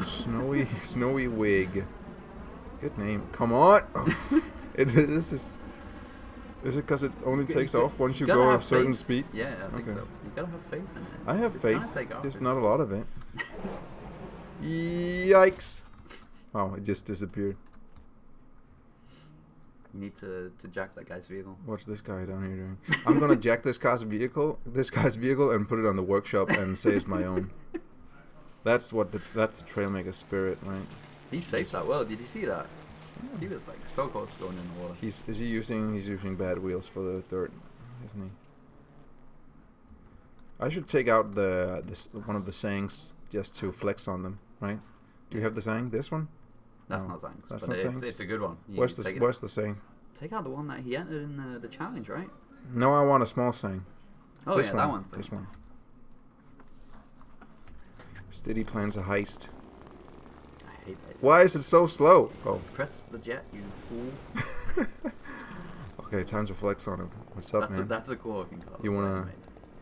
Snowy wig. Good name. Come on! Oh, this is... Is it because it only takes off once you go at a certain speed? Yeah, I think so. You gotta have faith in it. I have faith, just not a lot of it. Yikes! Oh, it just disappeared. You need to jack that guy's vehicle. What's this guy down here doing? I'm gonna jack this guy's vehicle, and put it on the workshop and say it's my own. That's the Trailmaker spirit, right? He saved that well. Did you see that? Yeah. He was like so close to going in the water. He's using bad wheels for the dirt, isn't he? I should take out one of the sayings just to flex on them, right? Do you have the saying? This one? That's not sayings. That's not sayings. It's a good one. What's the saying? Take out the one that he entered in the challenge, right? No, I want a small saying. Oh this yeah, one. that one's this one. Steady plans a heist. I hate that. Why is it so slow? Oh. Press the jet, you fool. Okay, time to flex on him. What's up, man? That's a cool looking car. You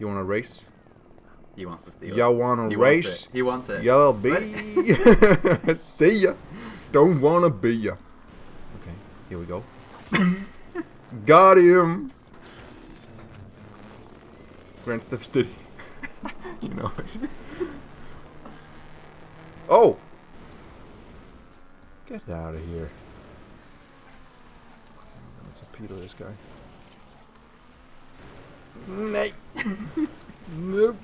wanna race? He wants to steal. Y'all wanna race? He wants it. Y'all be. See ya. Don't wanna be ya. Okay, here we go. Got him. Grand Theft City. You know it. Oh! Get out of here. Let's torpedo this guy. Nay. Nope.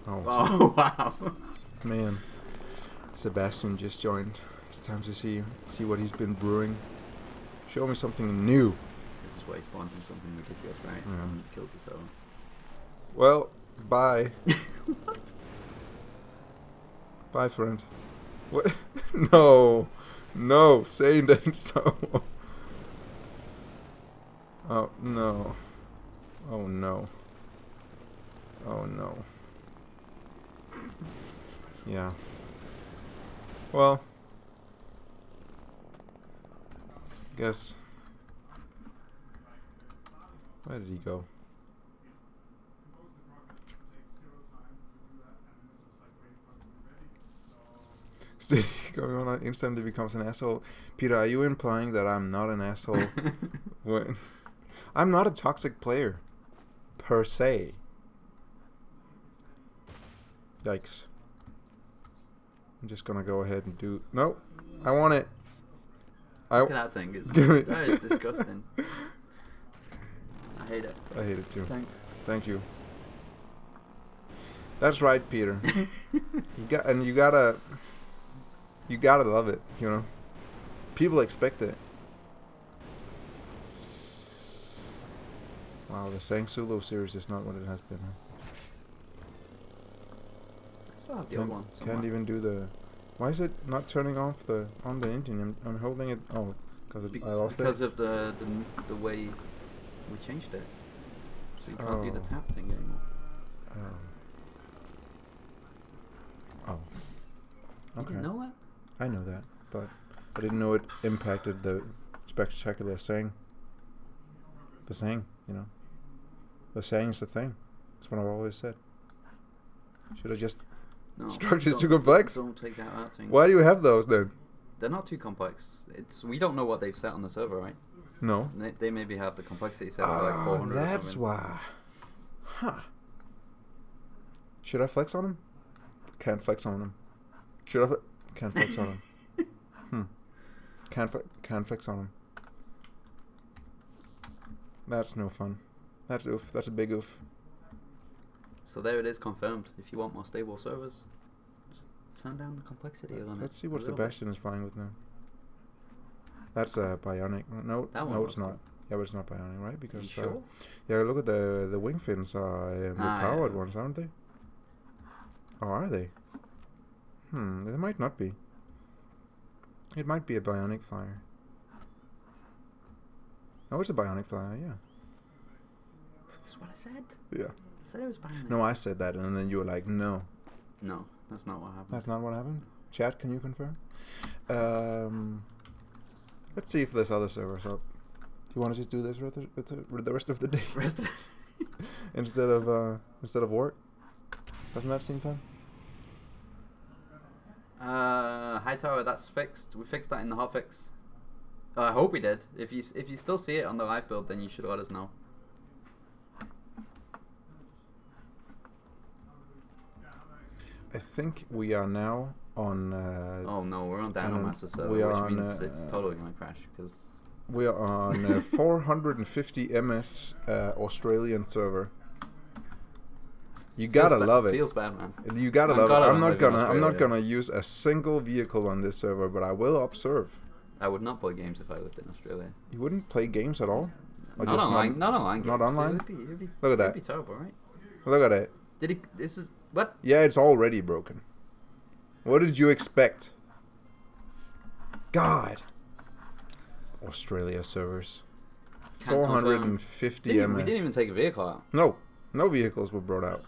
Oh, wow. Man. Sebastian just joined. It's time to see what he's been brewing. Show me something new. This is why he spawns in something ridiculous, right? Yeah. And kills the server. Well, bye. What? Bye, friend. What? No. No, saying that so. Oh, no. Oh, no. Oh, no. Yeah. Well. Guess. Where did he go? going on instantly becomes an asshole. Peter, are you implying that I'm not an asshole? I'm not a toxic player, per se. Yikes. I'm just gonna go ahead and do... No, I want it. Look at that thing. That is disgusting. I hate it. I hate it too. Thanks. Thank you. That's right, Peter. you gotta love it, you know. People expect it. Wow, the Sang Solo series is not what it has been. Huh? I still have the old one. Can't even do the... Why is it not turning off on the engine? I'm holding it... Oh, because I lost it? Because of the way we changed it. So you can't do the tap thing anymore. Oh. You didn't know that? I know that, but I didn't know it impacted the spectacular Sang. The Sang, you know. The Sang's the thing. That's what I've always said. Should I just... No, Structure's too complex? Don't take that out thing. Why do you have those then? They're not too complex. We don't know what they've set on the server, right? No. They maybe have the complexity set to like 400 that's or something. why. Huh. Should I flex on him? Can't flex on him. Should I? Can't flex on him. Can't flex on him. That's no fun. That's oof. That's a big oof. So there it is, confirmed. If you want more stable servers, just turn down the complexity limit. Let's see what Sebastian is flying with now. That's a bionic. No, it's not. Cool. Yeah, but it's not bionic, right? Because sure? yeah, look at the wing fins are the powered yeah. ones, aren't they? Or are they? They might not be. It might be a bionic flyer. Oh, it's a bionic flyer, yeah. That's what I said. Yeah. I said it was bionic. No, I said that, and then you were like, no. No, that's not what happened. That's not what happened? Chat, can you confirm? Let's see if there's other servers up. Do you want to just do this with the rest of the day? instead of work? Doesn't that seem fun? Hightower, that's fixed. We fixed that in the hotfix. I hope we did. If you still see it on the live build, then you should let us know. I think we are now on... oh no, we're on Dinomaster server, which means it's totally going to crash, because... We are on 450 MS Australian server. You gotta love it. Feels bad, man. You gotta love it. I'm not gonna use a single vehicle on this server, but I will observe. I would not play games if I lived in Australia. You wouldn't play games at all? Or Not online. Not online. Not online. It'd be, Look at that. It'd be terrible, right? Look at it. This is what? Yeah, it's already broken. What did you expect? God. Australia servers. 450 MS. We didn't even take a vehicle out. No vehicles were brought out.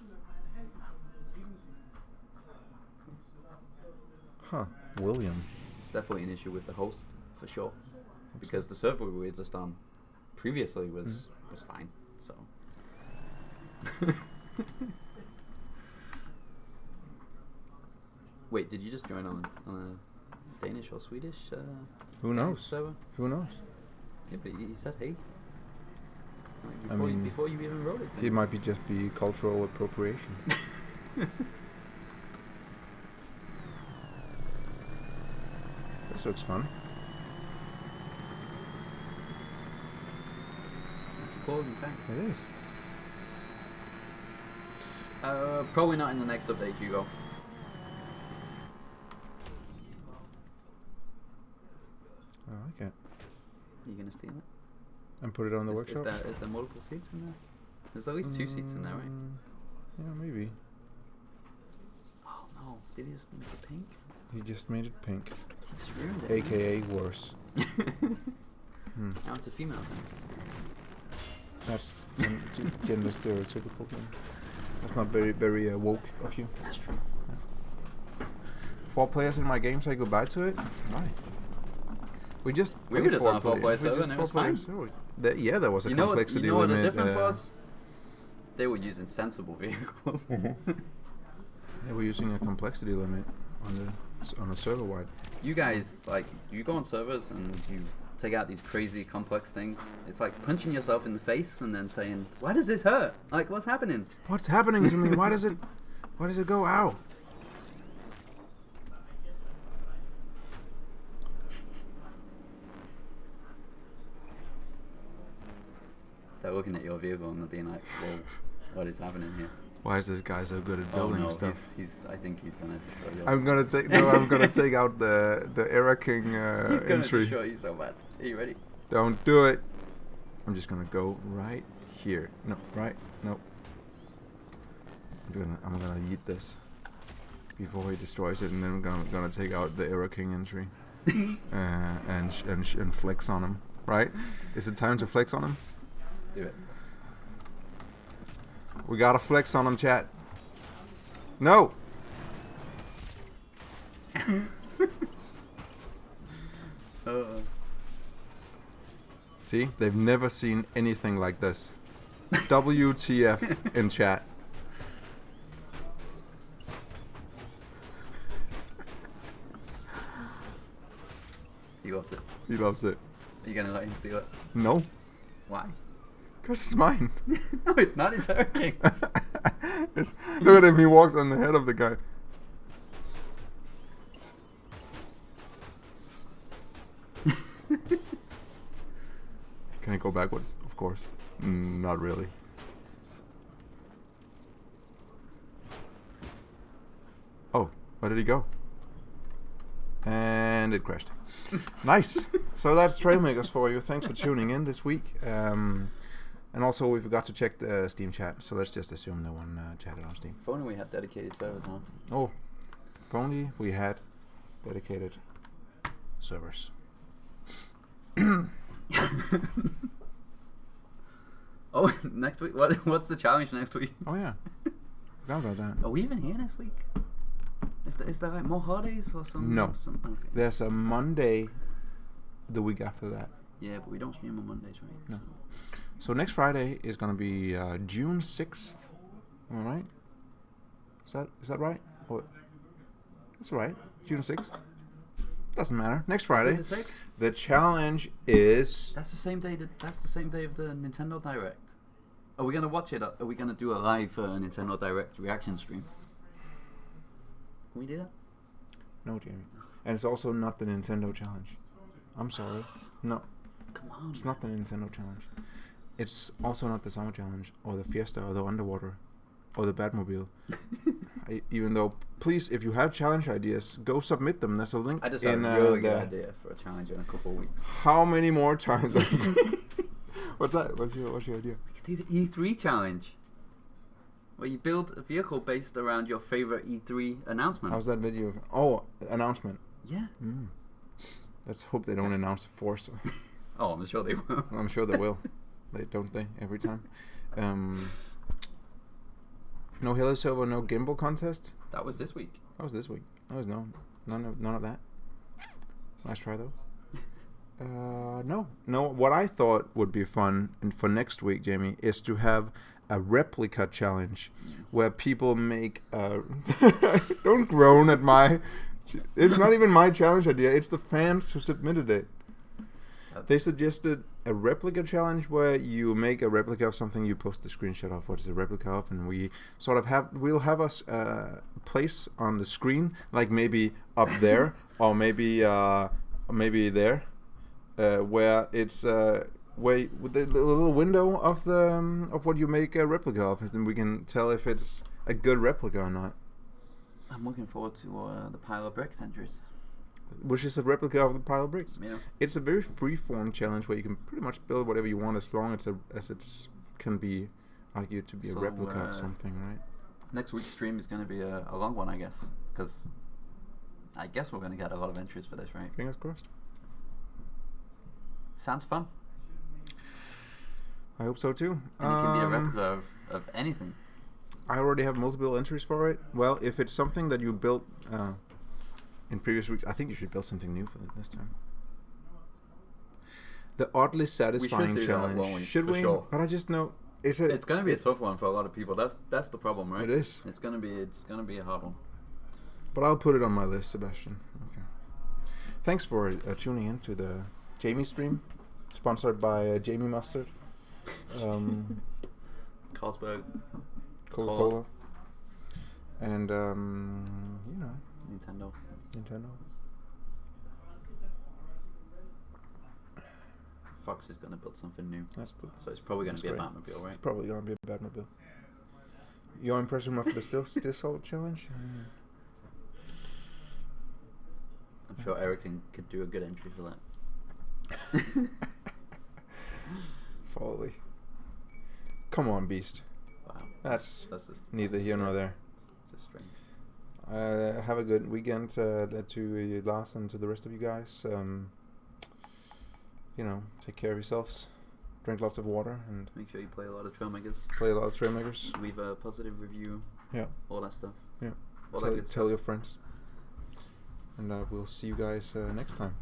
Huh. William. It's definitely an issue with the host, for sure. Because the server we were just on previously was fine. So. Wait, did you just join on a Danish or Swedish? Who knows? Server? Who knows? Yeah, but he said hey. Like, before you even wrote it. It might just be cultural appropriation. This looks fun. That's a quality tank. It is. Probably not in the next update, Hugo. I like it. Are you gonna steal it? And put it on the workshop? Is there multiple seats in there? There's at least 2 seats in there, right? Yeah, maybe. Oh no, did he just make it pink? He just made it pink. He just ruined it. AKA worse. Now it's a female thing. That's gender stereotypical thing. That's not very woke of you. That's true. 4 players in my game, say goodbye to it? Why? We were just on a 4-player server and it was fine. Yeah, there was a complexity you know limit. What the difference was? They were using sensible vehicles. They were using a complexity limit on on a server wide. You guys, like, you go on servers and you take out these crazy complex things. It's like punching yourself in the face and then saying, "Why does this hurt? Like, what's happening? What's happening to me? Why does it go? Ow!" They're looking at your vehicle and they're being like, "Whoa, what is happening here?" Why is this guy so good at building stuff? I think he's gonna destroy you. I'm gonna take out the Era King He's gonna entry. destroy you so bad. Are you ready? Don't do it. I'm just gonna go right here. No, right? No. I'm gonna eat this before he destroys it, and then I'm gonna take out the Era King entry and flex on him. Right? Is it time to flex on him? Do it. We gotta flex on him, chat. No. See, they've never seen anything like this. WTF in chat. He loves it. He loves it. Are you gonna let him steal it? No, Why? because it's mine. No, it's not. It's Hurricanes. Look at him, he walks on the head of the guy. Can I go backwards? Of course. Not really. Oh, where did he go? And it crashed. Nice. So that's Trailmakers for you. Thanks for tuning in this week. And also, we forgot to check the Steam chat, so let's just assume no one chatted on Steam. If only we had dedicated servers, huh? Oh, if only we had dedicated servers. Oh, next week? What's the challenge next week? Oh yeah, forgot about that. Are we even here next week? Is there like more holidays or something? No. Okay. There's a Monday the week after that. Yeah, but we don't stream on Mondays, right? No. So next Friday is gonna be June 6th. Am I right? Is that right? Or, that's right. June 6th. Doesn't matter. Next Friday. Is it the 6th? The challenge is. That's the same day. That's the same day of the Nintendo Direct. Are we gonna watch it? Are we gonna do a live Nintendo Direct reaction stream? Can we do that? No, Jamie. And it's also not the Nintendo challenge. I'm sorry. No. Come on. It's not the Nintendo challenge. It's also not the Summer Challenge, or the Fiesta, or the Underwater, or the Batmobile. Even though, please, if you have challenge ideas, go submit them. There's a link. I just have a really good idea for a challenge in a couple of weeks. How many more times? What's that? What's your idea? We could do the E3 challenge, where you build a vehicle based around your favorite E3 announcement. How's that video? Oh, announcement. Yeah. Let's hope they don't announce Force. Oh, I'm sure they will. I'm sure they will. Don't they? Every time. No Halo Silver, no Gimbal contest. That was this week. That was this week. That was none of that. Nice try though. No. What I thought would be fun and for next week, Jamie, is to have a replica challenge where people make. Don't groan at my. It's not even my challenge idea. It's the fans who submitted it. They suggested a replica challenge where you make a replica of something, you post the screenshot of what is a replica of, and we sort of we'll have us place on the screen, like maybe up there or maybe there, where it's where with the little window of of what you make a replica of, and then we can tell if it's a good replica or not. I'm looking forward to the pile of bricks entries. Which is a replica of the pile of bricks. Yeah. It's a very free-form challenge where you can pretty much build whatever you want as long as it's can be argued to be a replica of something, right? Next week's stream is going to be a long one, I guess, because I guess we're going to get a lot of entries for this, right? Fingers crossed. Sounds fun. I hope so too. And it can be a replica of anything. I already have multiple entries for it. Well, if it's something that you built in previous weeks, I think you should build something new for this time. The oddly satisfying challenge. Should we? Sure. But I just know it's going to be a tough one for a lot of people. That's the problem, right? It is. It's going to be a hard one. But I'll put it on my list, Sebastian. Okay. Thanks for tuning in to the Jamie stream, sponsored by Jamie Mustard, Carlsberg, Coca-Cola, and Nintendo. Fox is going to build something new. That's good. So it's probably going to be great. a Batmobile, right? It's probably going to be a Batmobile. Your impression of the Stilt challenge? I'm sure Eric could do a good entry for that. Folly. Come on, Beast. Wow. That's just neither here nor there. It's a string. Have a good weekend to Lars and to the rest of you guys. Take care of yourselves. Drink lots of water and make sure you play a lot of Trailmakers. Play a lot of Trailmakers. Leave a positive review. Yeah. All that stuff. Yeah. All that good tell your friends. And we'll see you guys next time.